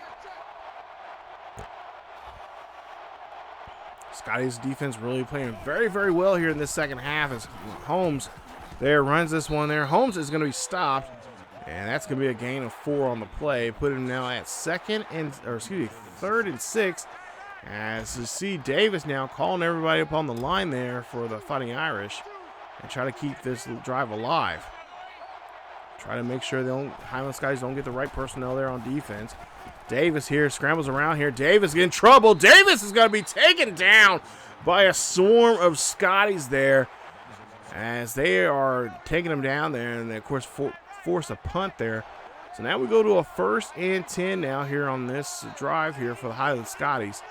S1: Scotty's defense really playing very, very well here in this 2nd half as Holmes there runs this one there. Holmes is going to be stopped, and that's going to be a gain of 4 on the play. Put him now at 3rd and 6. As you see Davis now calling everybody up on the line there for the Fighting Irish and try to keep this drive alive. Try to make sure Highland Scotties don't get the right personnel there on defense. Davis here scrambles around here. Davis in trouble. Davis is going to be taken down by a swarm of Scotties there as they are taking him down there, and they, of course, force a punt there. So now we go to a 1st and 10 now here on this drive here for the Highland Scotties.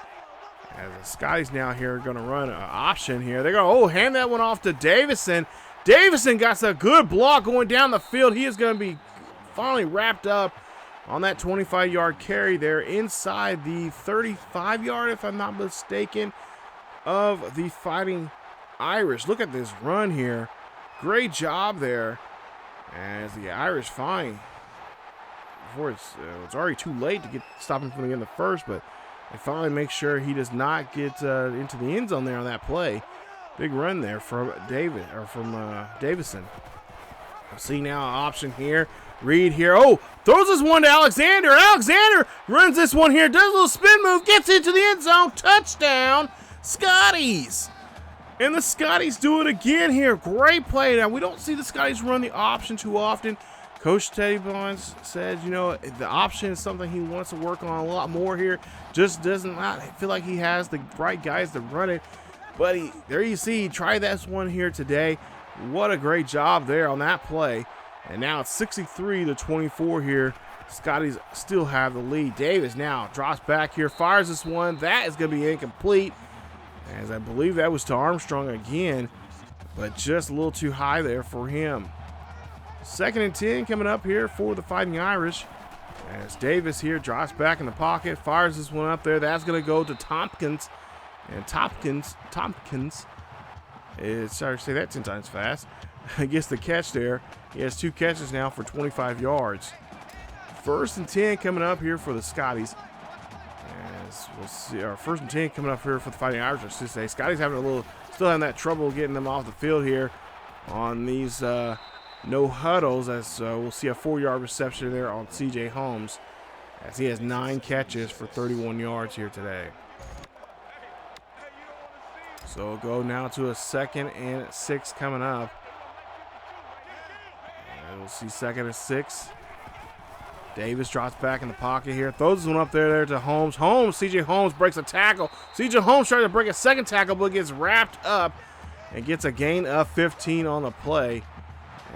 S1: As the Scotties now here are going to run an option here. They're going to, hand that one off to Davison. Davison got a good block going down the field. He is going to be finally wrapped up on that 25-yard carry there inside the 35-yard, if I'm not mistaken, of the Fighting Irish. Look at this run here. Great job there as the Irish find. Before it's already too late to stop him from the end of the 1st, but they finally make sure he does not get into the end zone there on that play. Big run there from Davison. See now an option here. Reid here. Oh, throws this one to Alexander. Alexander runs this one here. Does a little spin move. Gets into the end zone. Touchdown, Scotties. And the Scotties do it again here. Great play. Now, we don't see the Scotties run the option too often. Coach Teddy Bonds says, the option is something he wants to work on a lot more here. Just doesn't feel like he has the right guys to run it. But there you see, he tried this one here today. What a great job there on that play. And now it's 63-24 here. Scotties still have the lead. Davis now drops back here, fires this one. That is going to be incomplete, as I believe that was to Armstrong again, but just a little too high there for him. 2nd and 10 coming up here for the Fighting Irish. As Davis here drops back in the pocket, fires this one up there. That's going to go to Tompkins. And Tompkins is, sorry to say that 10 times fast, gets the catch there. He has 2 catches now for 25 yards. 1st and 10 coming up here for the Scotties. As we'll see, our 1st and 10 coming up here for the Fighting Irish, I should say. Scotties still having that trouble getting them off the field here on these no huddles, as we'll see a 4-yard reception there on CJ Holmes, as he has 9 catches for 31 yards here today. So we'll go now to a 2nd and 6 coming up. And we'll see 2nd and 6. Davis drops back in the pocket here, throws this one up there to Holmes. CJ Holmes breaks a tackle. CJ Holmes tries to break a 2nd tackle, but gets wrapped up and gets a gain of 15 on the play.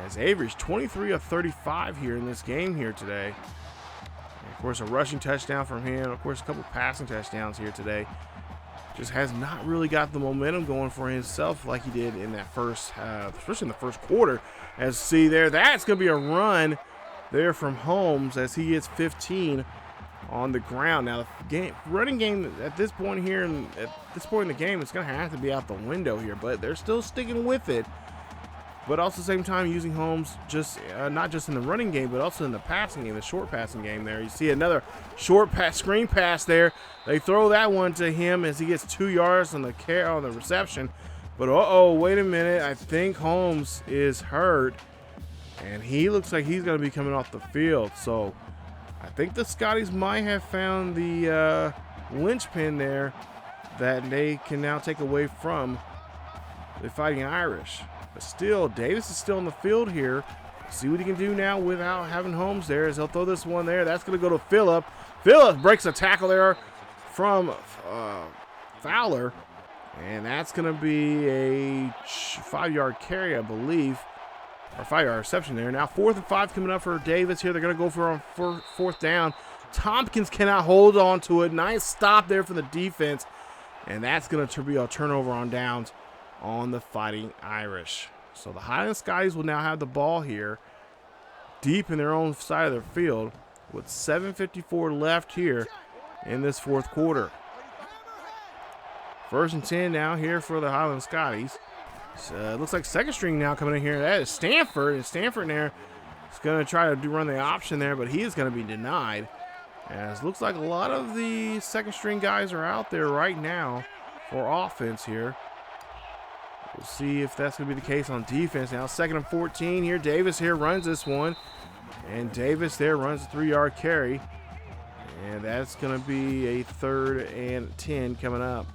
S1: As Avery's 23 of 35 here in this game here today. And of course, a rushing touchdown from him. Of course, a couple passing touchdowns here today. Just has not really got the momentum going for himself like he did in that first, especially in the first quarter. As see there, that's going to be a run there from Holmes as he gets 15 on the ground. Now, the running game at this point here, at this point in the game, it's going to have to be out the window here, but they're still sticking with it. But also at the same time using Holmes just not just in the running game, but also in the passing game, the short passing game there. You see another short screen pass there. They throw that one to him as he gets 2 yards on the reception. But wait a minute. I think Holmes is hurt, and he looks like he's going to be coming off the field. So I think the Scotties might have found the linchpin there that they can now take away from the Fighting Irish. But still, Davis is still on the field here. See what he can do now without having Holmes there, as he'll throw this one there. That's going to go to Phillip. Phillip breaks a tackle there from Fowler. And that's going to be a 5-yard carry, I believe. Or 5-yard reception there. Now 4th and 5 coming up for Davis here. They're going to go for 4th down. Tompkins cannot hold on to it. Nice stop there for the defense. And that's going to be a turnover on downs on the Fighting Irish. So the Highland Scotties will now have the ball here deep in their own side of their field with 7:54 left here in this 4th quarter. 1st and 10 now here for the Highland Scotties. So it looks like 2nd string now coming in here. That is Stanford, and Stanford there is going to try to run the option there, but he is going to be denied. As it looks like a lot of the 2nd string guys are out there right now for offense here. We'll see if that's going to be the case on defense now. 2nd and 14 here. Davis here runs this one. And Davis there runs a 3-yard carry. And that's going to be a 3rd and 10 coming up.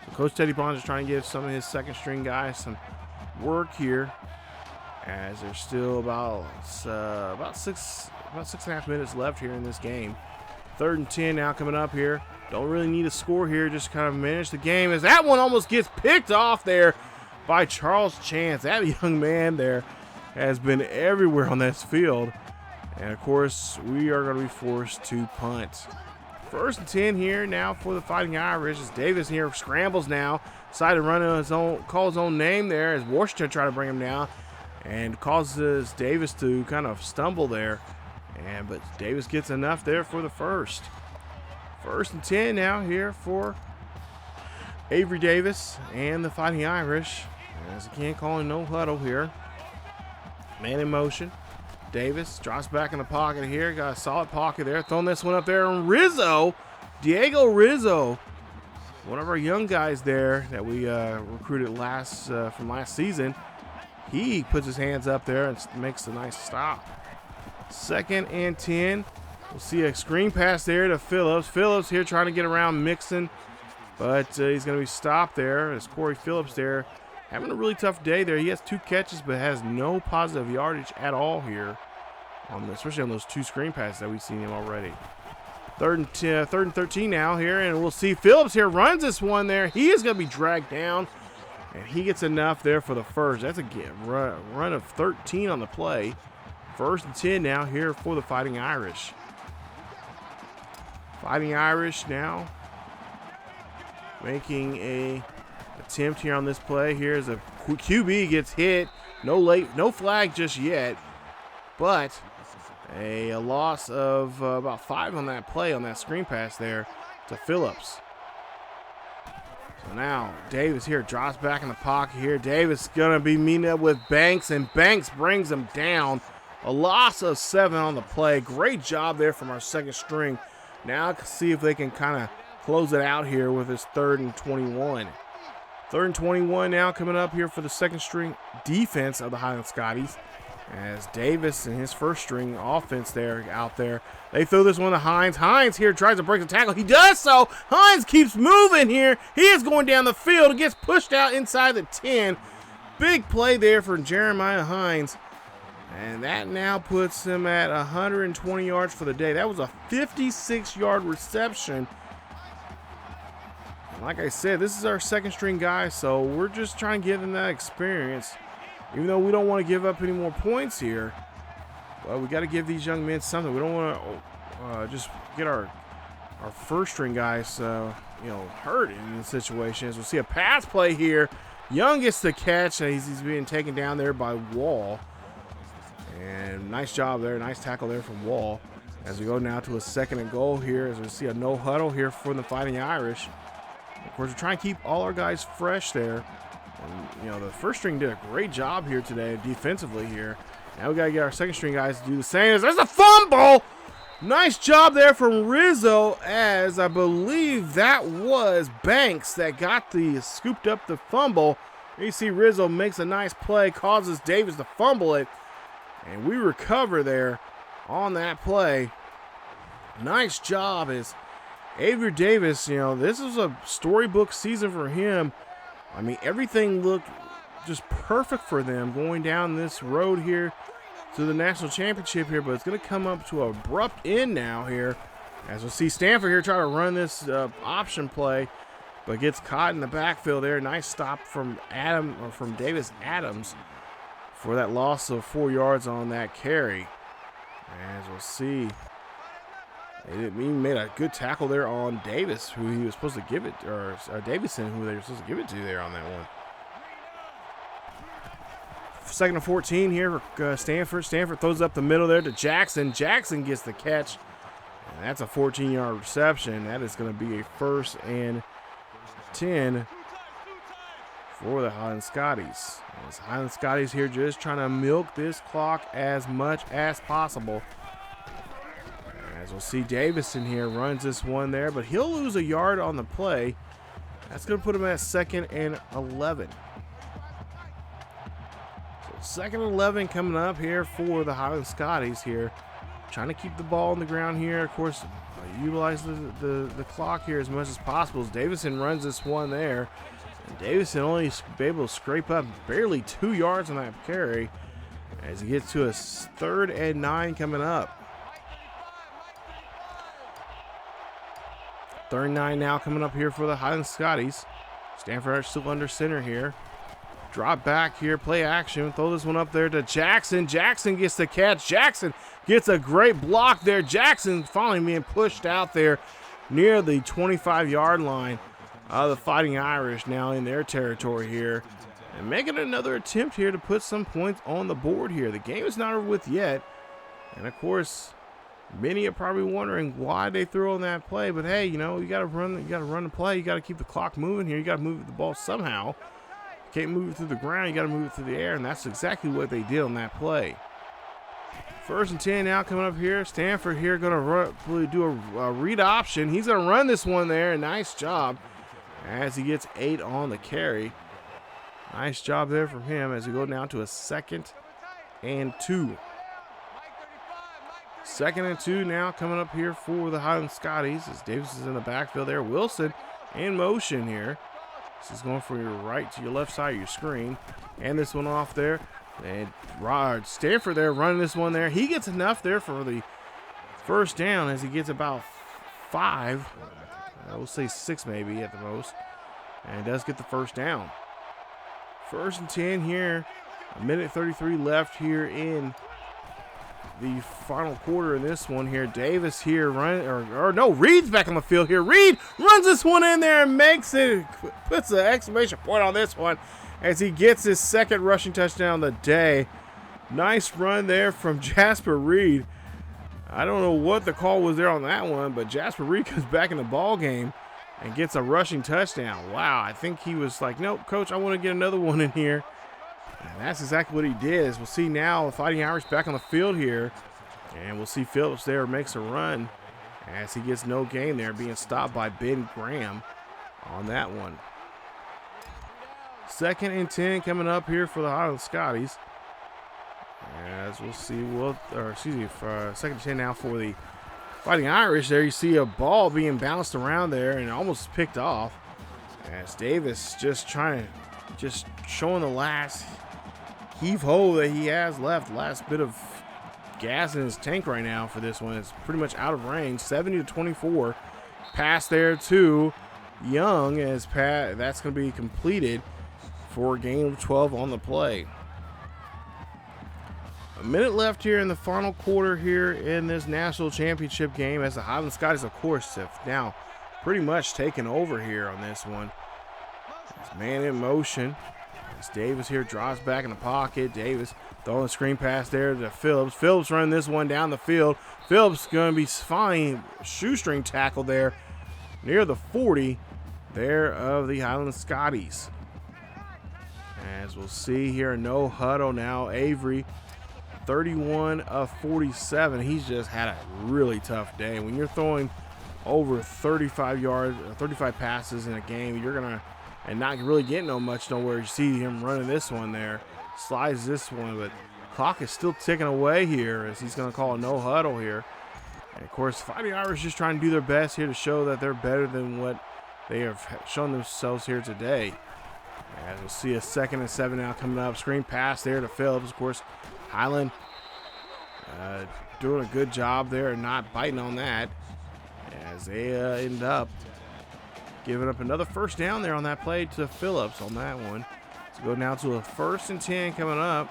S1: So Coach Teddy Bonds is trying to give some of his 2nd string guys some work here, as there's still about 6.5 minutes left here in this game. 3rd and 10 now coming up here. Don't really need a score here, just kind of manage the game, as that one almost gets picked off there by Charles Chance. That young man there has been everywhere on this field. And of course, we are going to be forced to punt. 1st and 10 here now for the Fighting Irish, as Davis here scrambles now, decided to run on his own, call his own name there, as Washington try to bring him down, and causes Davis to kind of stumble there. But Davis gets enough there for the first. 1st and 10 now here for Avery Davis and the Fighting Irish. As again, calling no huddle here. Man in motion. Davis drops back in the pocket here. Got a solid pocket there. Throwing this one up there. And Diego Rizzo, one of our young guys there that we recruited from last season. He puts his hands up there and makes a nice stop. 2nd and 10. We'll see a screen pass there to Phillips. Phillips here trying to get around Mixon, but he's going to be stopped there as Corey Phillips there having a really tough day there. He has 2 catches but has no positive yardage at all here, especially on those 2 screen passes that we've seen him already. 3rd and 13 now here, and we'll see Phillips here runs this one there. He is going to be dragged down, and he gets enough there for the first. That's a run of 13 on the play. 1st and 10 now here for the Fighting Irish. Fighting Irish now making a attempt here on this play here as a QB gets hit No flag just yet, but a loss of about 5 on that play, on that screen pass there to Phillips. So now Davis here drops back in the pocket here. Davis gonna be meeting up with Banks, and Banks brings him down. A loss of 7 on the play. Great job there from our second string. Now let's see if they can kind of close it out here with this 3rd and 21. 3rd and 21 now coming up here for the second string defense of the Highland Scotties, as Davis and his first string offense there out there. They throw this one to Hines. Hines here tries to break the tackle. He does so. Hines keeps moving here. He is going down the field. It gets pushed out inside the 10. Big play there for Jeremiah Hines. And that now puts him at 120 yards for the day. That was a 56-yard reception. And like I said, this is our second string guy, so we're just trying to give him that experience. Even though we don't want to give up any more points here, well, we got to give these young men something. We don't want to just get our first string guys, hurt in this situation. As we'll see a pass play here. Young gets the catch, and he's being taken down there by Wall. And nice job there, nice tackle there from Wall. As we go now to a 2nd and goal here, as we see a no huddle here for the Fighting Irish. Of course, we're trying to keep all our guys fresh there. And, the first string did a great job here today defensively here. Now we got to get our second string guys to do the same. There's a fumble! Nice job there from Rizzo, as I believe that was Banks that got scooped up the fumble. You see Rizzo makes a nice play, causes Davis to fumble it. And we recover there on that play. Nice job as Avery Davis, this is a storybook season for him. I mean, everything looked just perfect for them going down this road here to the national championship here, but it's going to come up to an abrupt end now here. As we'll see Stanford here try to run this option play, but gets caught in the backfield there. Nice stop from Davis Adams for that loss of 4 yards on that carry. As we'll see, he made a good tackle there on Davis, who he was supposed to give it, or Davison, who they were supposed to give it to there on that one. 2nd and 14 here for Stanford. Stanford throws up the middle there to Jackson. Jackson gets the catch, and that's a 14-yard reception. That is going to be a 1st and 10 for the Highland Scotties. As Highland Scotties here just trying to milk this clock as much as possible. As we'll see, Davison here runs this one there, but he'll lose a yard on the play. That's going to put him at 2nd and 11. So 2nd and 11 coming up here for the Highland Scotties here. Trying to keep the ball on the ground here. Of course, utilize the clock here as much as possible. As Davison runs this one there. And Davison only be able to scrape up barely 2 yards on that carry as he gets to a 3rd and 9 coming up. 3rd and 9 now coming up here for the Highland Scotties. Stanford are still under center here. Drop back here, play action. Throw this one up there to Jackson. Jackson gets the catch. Jackson gets a great block there. Jackson finally being pushed out there near the 25-yard line. The Fighting Irish now in their territory here. And making another attempt here to put some points on the board here. The game is not over with yet. And, of course, many are probably wondering why they threw on that play. But, hey, you got to run the play. You got to keep the clock moving here. You got to move the ball somehow. You can't move it through the ground. You got to move it through the air. And that's exactly what they did on that play. 1st and 10 now coming up here. Stanford here going to do a read option. He's going to run this one there. Nice job as he gets 8 on the carry. Nice job there from him as we go down to a 2nd and 2. 2nd and 2 now coming up here for the Highland Scotties as Davis is in the backfield there. Wilson in motion here. This is going from your right to your left side of your screen. And this one off there. And Stanford there running this one there. He gets enough there for the first down as he gets about 5. We'll say 6 maybe at the most. And does get the first down. 1st and 10 here. 1:33 left here in the final quarter of this one here. Davis here Reid's back on the field here. Reid runs this one in there and makes it, puts an exclamation point on this one as he gets his second rushing touchdown of the day. Nice run there from Jasper Reid. I don't know what the call was there on that one, but Jasper Reid comes back in the ball game and gets a rushing touchdown. Wow, I think he was like, nope, coach, I want to get another one in here. And that's exactly what he did. As we'll see now, the Fighting Irish back on the field here. And we'll see Phillips there makes a run as he gets no gain there, being stopped by Ben Graham on that one. 2nd and 10 coming up here for the Highland Scotties. As we'll see, for 2nd and 10 now for the Fighting Irish. There you see a ball being bounced around there and almost picked off. As Davis just showing the last heave-ho that he has left, last bit of gas in his tank right now for this one. It's pretty much out of range. 70-24. Pass there to Young as that's going to be completed for a gain of 12 on the play. A minute left here in the final quarter here in this national championship game, as the Highland Scotties, of course, have now pretty much taken over here on this one. As man in motion. As Davis here drops back in the pocket. Davis throwing a screen pass there to Phillips. Phillips running this one down the field. Phillips going to be fine. Shoestring tackle there near the 40 there of the Highland Scotties. As we'll see here, no huddle now. Avery, 31 of 47. He's just had a really tough day. When you're throwing over 35 passes in a game, you're going to, and not really getting nowhere. You see him running this one there, slides this one, but clock is still ticking away here as he's going to call a no huddle here. And of course, Fighting Irish just trying to do their best here to show that they're better than what they have shown themselves here today. As we'll see a 2nd and 7 now coming up. Screen pass there to Phillips. Of course, Highland doing a good job there and not biting on that, as they end up giving up another first down there on that play to Phillips on that one. So go now to a 1st and 10 coming up.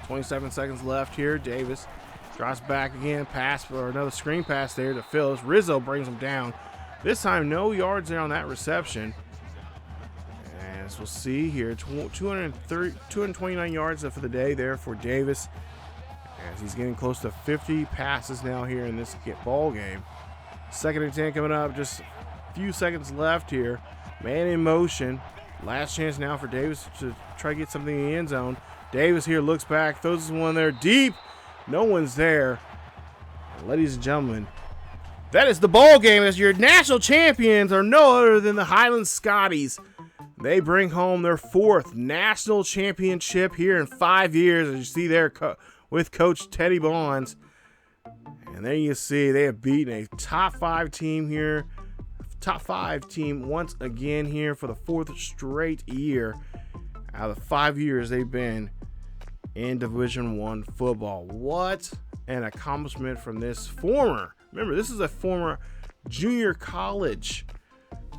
S1: 27 seconds left here. Davis drops back again. Pass for another screen pass there to Phillips. Rizzo brings him down. This time no yards there on that reception. As we'll see here, 229 yards for the day there for Davis, as he's getting close to 50 passes now here in this ball game. 2nd and 10 coming up, just a few seconds left here. Man in motion. Last chance now for Davis to try to get something in the end zone. Davis here looks back, throws this one there deep. No one's there. And ladies and gentlemen, that is the ball game, as your national champions are no other than the Highland Scotties. They bring home their 4th national championship here in 5 years, as you see there with Coach Teddy Bonds. And there you see they have beaten a top 5 team here. Top 5 team once again here for the 4th straight year out of the 5 years they've been in Division I football. What an accomplishment from this remember, this is a former junior college.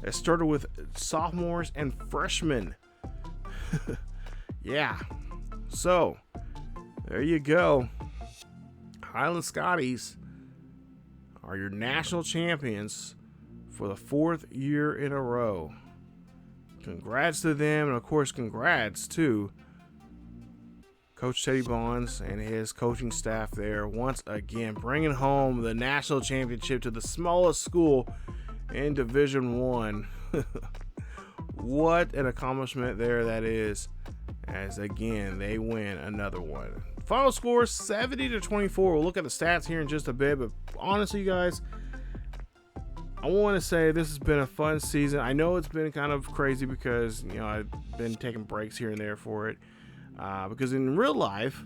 S1: It started with sophomores and freshmen. Yeah. So, there you go. Highland Scotties are your national champions for the 4th year in a row. Congrats to them, and of course, congrats to Coach Teddy Bonds and his coaching staff there, once again bringing home the national championship to the smallest school in Division I. What an accomplishment there that is, as again they win another one. Final score 70-24. We'll look at the stats here in just a bit, but honestly, you guys, I want to say this has been a fun season. I know it's been kind of crazy because, you know, I've been taking breaks here and there for it, because in real life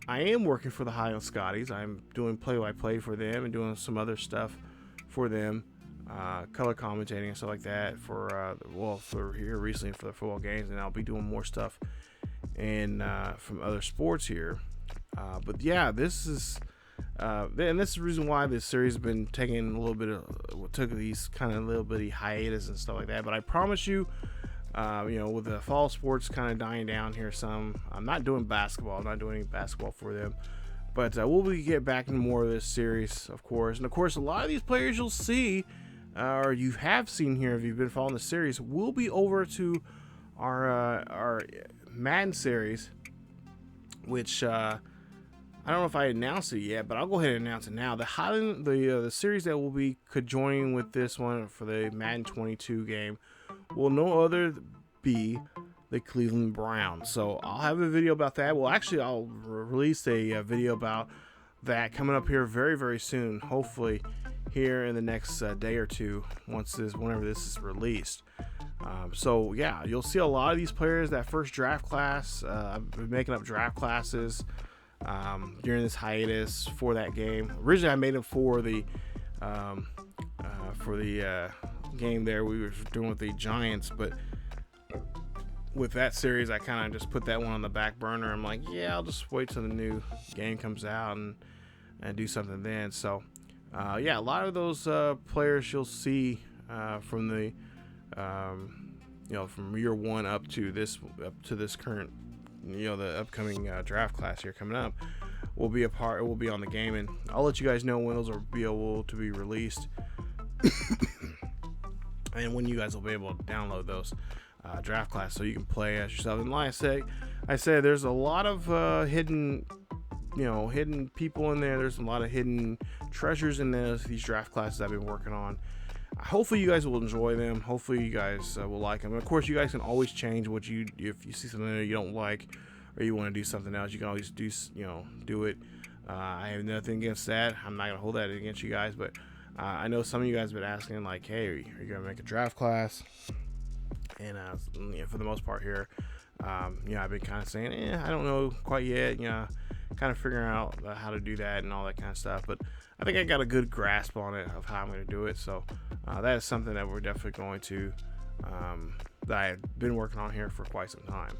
S1: I am working for the Highland Scotties. I'm doing play-by-play for them and doing some other stuff for them. Color commentating and stuff like that for here recently for the football games, and I'll be doing more stuff and from other sports here. But yeah, this is and this is the reason why this series has been taking a little bit of took these kind of little bitty hiatus and stuff like that. But I promise you, you know, with the fall sports kind of dying down here some, I'm not doing basketball. I'm not doing any basketball for them. But we'll get back into more of this series, of course. And of course, a lot of these players you'll see, or you have seen here if you've been following the series, will be over to our Madden series, which I don't know if I announced it yet, but I'll go ahead and announce it now. The Highland, the series that will be joining with this one for the Madden 22 game will no other be the Cleveland Browns. So I'll have a video about that. Well, actually, I'll release a video about that coming up here very, very soon. Hopefully, here in the next day or two, whenever this is released. So yeah, you'll see a lot of these players that first draft class. I've been making up draft classes during this hiatus for that game. Originally, I made it for the game there we were doing with the Giants, but with that series, I kind of just put that one on the back burner. I'm like, yeah, I'll just wait till the new game comes out and do something then. So yeah, a lot of those players you'll see from the from year one up to this current, the upcoming draft class here coming up will be on the game, and I'll let you guys know when those will be able to be released and when you guys will be able to download those draft class so you can play as yourself. And like I said, there's a lot of hidden people in there. There's a lot of hidden treasures in these draft classes I've been working on. Hopefully you guys will enjoy them. Hopefully you guys will like them. And of course, you guys can always change if you see something that you don't like or you want to do something else, you can always do it. I have nothing against that. I'm not gonna hold that against you guys, but I know some of you guys have been asking like, hey, are you gonna make a draft class? And for the most part here, I've been kind of saying, I don't know quite yet. Kind of figuring out how to do that and all that kind of stuff. But I think I got a good grasp on it of how I'm going to do it. So that is something that we're definitely going to, that I've been working on here for quite some time.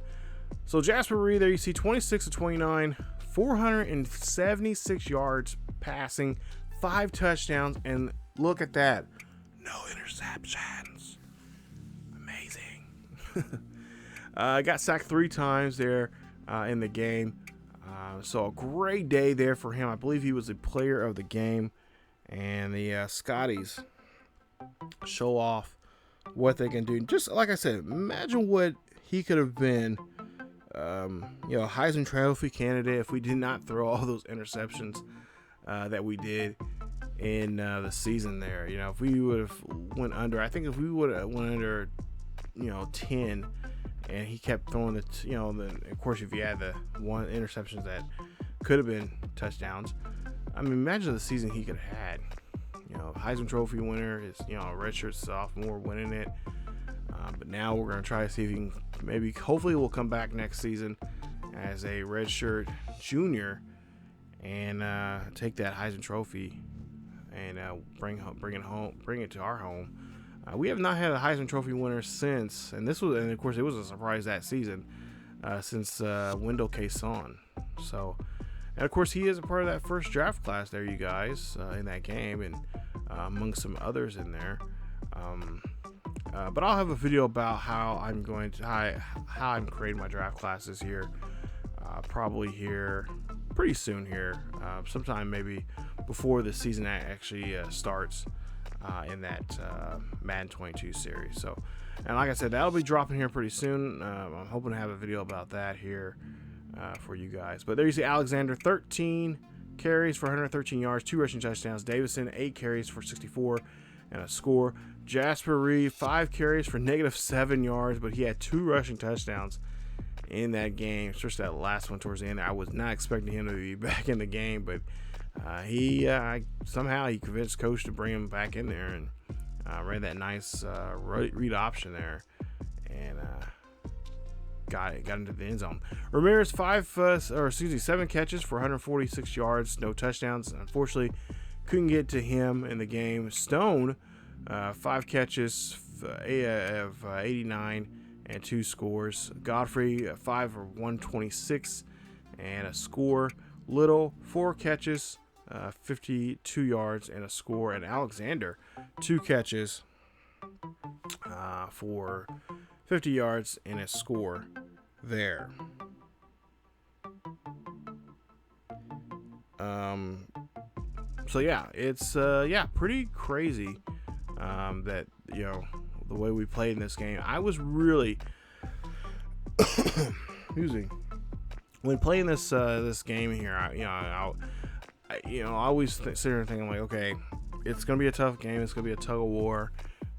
S1: So Jasper Reid there, you see 26 of 29, 476 yards passing, 5 touchdowns, and look at that, no interceptions. Amazing. Got sacked 3 times there in the game. So a great day there for him. I believe he was the player of the game. And the Scotties show off what they can do. Just like I said, imagine what he could have been, Heisman Trophy candidate if we did not throw all those interceptions that we did in the season there. If we would have went under, I think if we would have went under, 10, and he kept throwing of course, if you had the one interceptions that could have been touchdowns, I mean, imagine the season he could have had. Heisman Trophy winner, is a redshirt sophomore winning it. But now we're going to try to see if he can hopefully we'll come back next season as a redshirt junior and take that Heisman Trophy and bring it to our home. We have not had a Heisman Trophy winner since, and of course it was a surprise that season, since Wendell Cason. So, and of course he is a part of that first draft class there, you guys, in that game, and among some others in there. But I'll have a video about how I'm creating my draft classes here, probably here pretty soon here, sometime maybe before the season actually starts. In that Madden 22 series. So, and like I said, that'll be dropping here pretty soon. I'm hoping to have a video about that here for you guys. But there you see Alexander, 13 carries for 113 yards, 2 rushing touchdowns. Davison, 8 carries for 64 and a score. Jasper Reid, 5 carries for -7 yards, but he had 2 rushing touchdowns in that game, especially that last one towards the end. I was not expecting him to be back in the game, but somehow he convinced coach to bring him back in there and ran that nice read option there and got into the end zone. Ramirez 7 catches for 146 yards, no touchdowns. Unfortunately, couldn't get to him in the game. Stone 5 catches of 89 and 2 scores. Godfrey 5 for 126 and a score. Little 4 catches, 52 yards and a score. And Alexander 2 catches for 50 yards and a score there. So yeah, it's pretty crazy that the way we played in this game. I was really when playing this game here, I always sit here and think, I'm like, okay, it's gonna be a tough game. It's gonna be a tug of war.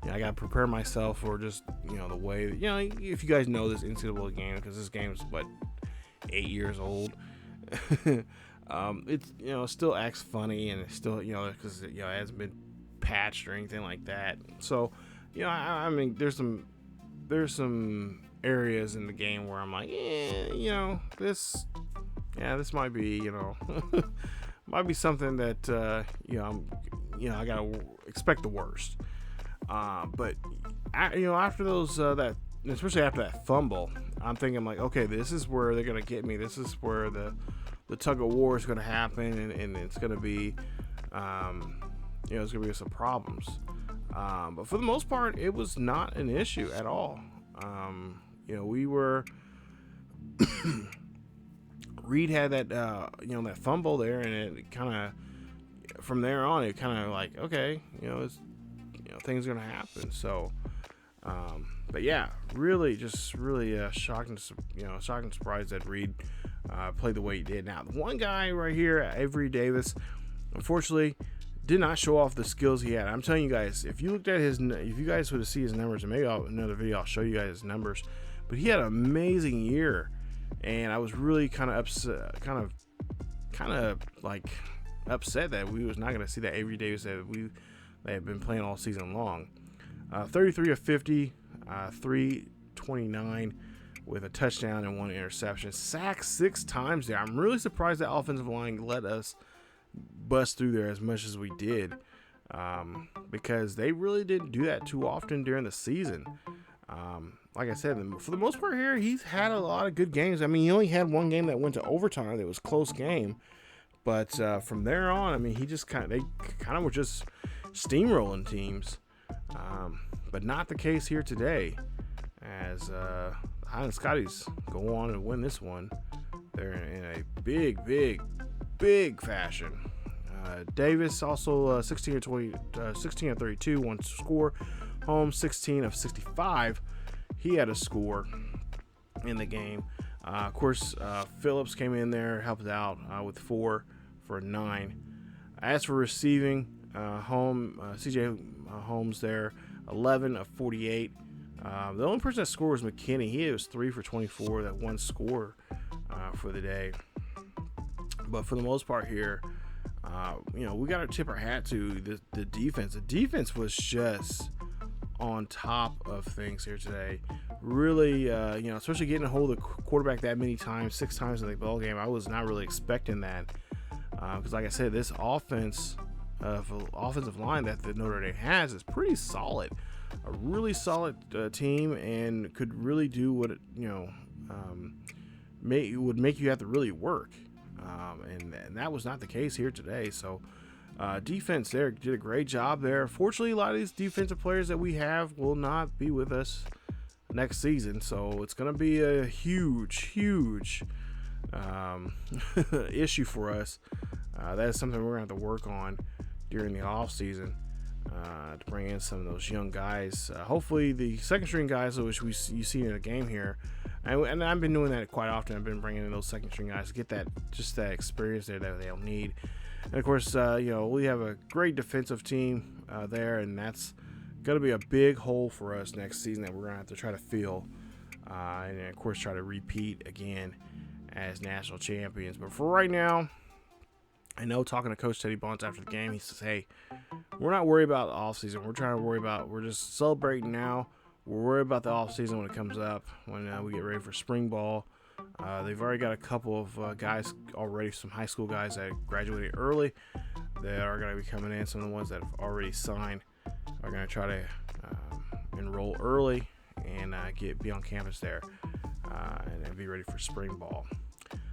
S1: I gotta prepare myself for just the way that, if you guys know this NCAA game, because this game's 8 years old. It's it still acts funny, and it's still because it hasn't been patched or anything like that. So I mean there's some areas in the game where I'm like, this might be might be something that I gotta expect the worst. But after those especially after that fumble, I'm thinking, like, okay, this is where they're gonna get me. This is where the tug of war is gonna happen, and it's gonna be it's gonna be some problems. But for the most part, it was not an issue at all. We were Reid had that that fumble there, and it kind of from there on, it kind of like, okay, things are gonna happen. So but yeah, really shocked and surprised that Reid played the way he did. Now, the one guy right here, Avery Davis, unfortunately did not show off the skills he had. I'm telling you guys, if you looked at if you guys would have seen his numbers, and maybe another video I'll show you guys his numbers, but he had an amazing year, and I was really kind of upset, kind of like upset that we was not going to see that Avery Davis that had been playing all season long. 33 of 50, 329 with a touchdown and 1 interception. Sacked 6 times there. I'm really surprised that offensive line let us bust through there as much as we did, because they really didn't do that too often during the season. Like I said, for the most part here, he's had a lot of good games. I mean, he only had one game that went to overtime. It was a close game. But from there on, I mean, they kind of were just steamrolling teams. But not the case here today, as Highland Scotties go on and win this one. They're in a big fashion. Davis also 16 of 32, one score. Holmes 16 of 65. He had a score in the game. Of course, Phillips came in there, helped out with 4 for 9. As for receiving, CJ Holmes there, 11 of 48. The only person that scored was McKinney. He was 3 for 24, that one score for the day. But for the most part here, we got to tip our hat to the defense. The defense was just on top of things here today. Really, especially getting a hold of the quarterback that many times, 6 times in the ball game. I was not really expecting that, because like I said, this offensive line that the Notre Dame has is pretty solid. A really solid team, and could really do what it would make you have to really work. And that was not the case here today. So defense there did a great job there. Fortunately, a lot of these defensive players that we have will not be with us next season, so it's going to be a huge issue for us. That is something we're going to have to work on during the off season, to bring in some of those young guys. Hopefully the second string guys, which you see in the game here, and I've been doing that quite often. I've been bringing in those second string guys to get that experience there that they'll need. And of course, we have a great defensive team there, and that's going to be a big hole for us next season that we're going to have to try to fill, and of course try to repeat again as national champions. But for right now, I know, talking to Coach Teddy Bonds after the game, he says, hey, we're not worried about the offseason. We're just celebrating now. We're worried about the offseason when it comes up, when we get ready for spring ball. They've already got a couple of guys already, some high school guys that graduated early that are going to be coming in. Some of the ones that have already signed are going to try to enroll early and be on campus there and be ready for spring ball.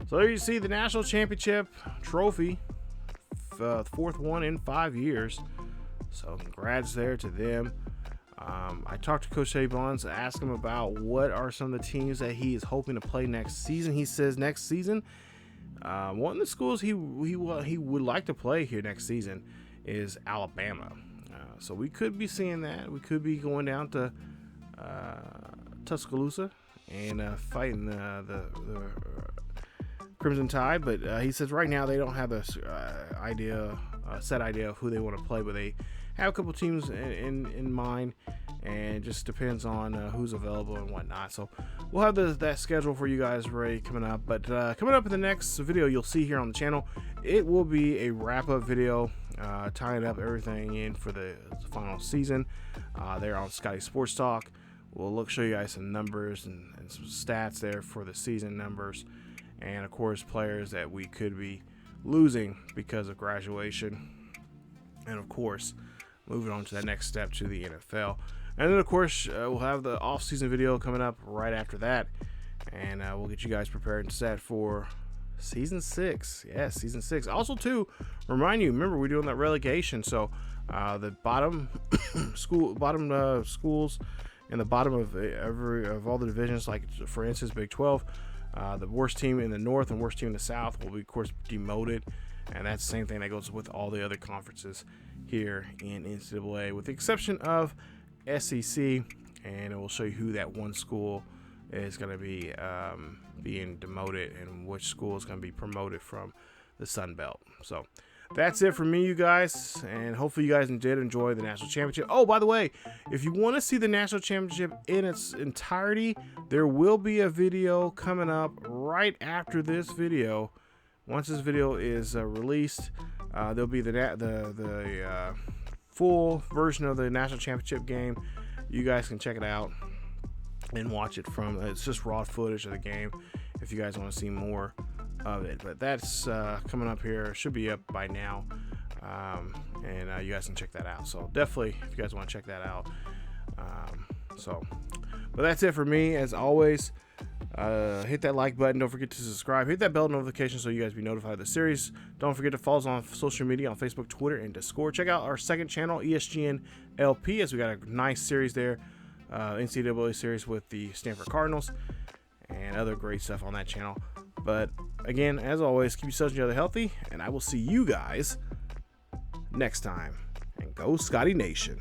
S1: So there you see the national championship trophy, fourth one in 5 years. So congrats there to them. I talked to Coach Teddy Bonds, asked him about what are some of the teams that he is hoping to play next season. He says next season, one of the schools he would like to play here next season is Alabama. So we could be seeing that. We could be going down to Tuscaloosa and fighting the Crimson Tide. But he says right now they don't have a set idea of who they want to play, but they have a couple teams in mind, and it just depends on who's available and whatnot. So we'll have that schedule for you guys ready coming up. But coming up in the next video you'll see here on the channel, it will be a wrap-up video tying up everything in for the final season there on Scotty Sports Talk. We'll show you guys some numbers and some stats there for the season numbers, and of course players that we could be losing because of graduation, and of course moving on to that next step to the NFL. And then of course we'll have the off-season video coming up right after that, and we'll get you guys prepared and set for season 6. Yes, season 6. Also too, remind you, remember we're doing that relegation, so the bottom schools in the bottom of all the divisions, like for instance Big 12, the worst team in the north and worst team in the south will be of course demoted, and that's the same thing that goes with all the other conferences here in NCAA, with the exception of SEC, and it will show you who that one school is going to be being demoted and which school is going to be promoted from the Sun Belt. So that's it for me, you guys, and hopefully you guys did enjoy the national championship. Oh, by the way, if you want to see the national championship in its entirety, there will be a video coming up right after this video. Once this video is released, there'll be the full version of the national championship game. You guys can check it out and watch it from, it's just raw footage of the game if you guys want to see more of it. But that's coming up here, should be up by now, and you guys can check that out. So definitely, if you guys want to check that out. But that's it for me. As always, hit that like button, don't forget to subscribe, hit that bell notification so you guys be notified of the series. Don't forget to follow us on social media on Facebook, Twitter, and Discord. Check out our second channel, ESGN LP, as we got a nice series there, NCAA series with the Stanford Cardinals, and other great stuff on that channel. But again, as always, keep yourselves and each other healthy, and I will see you guys next time. And go Scotty Nation.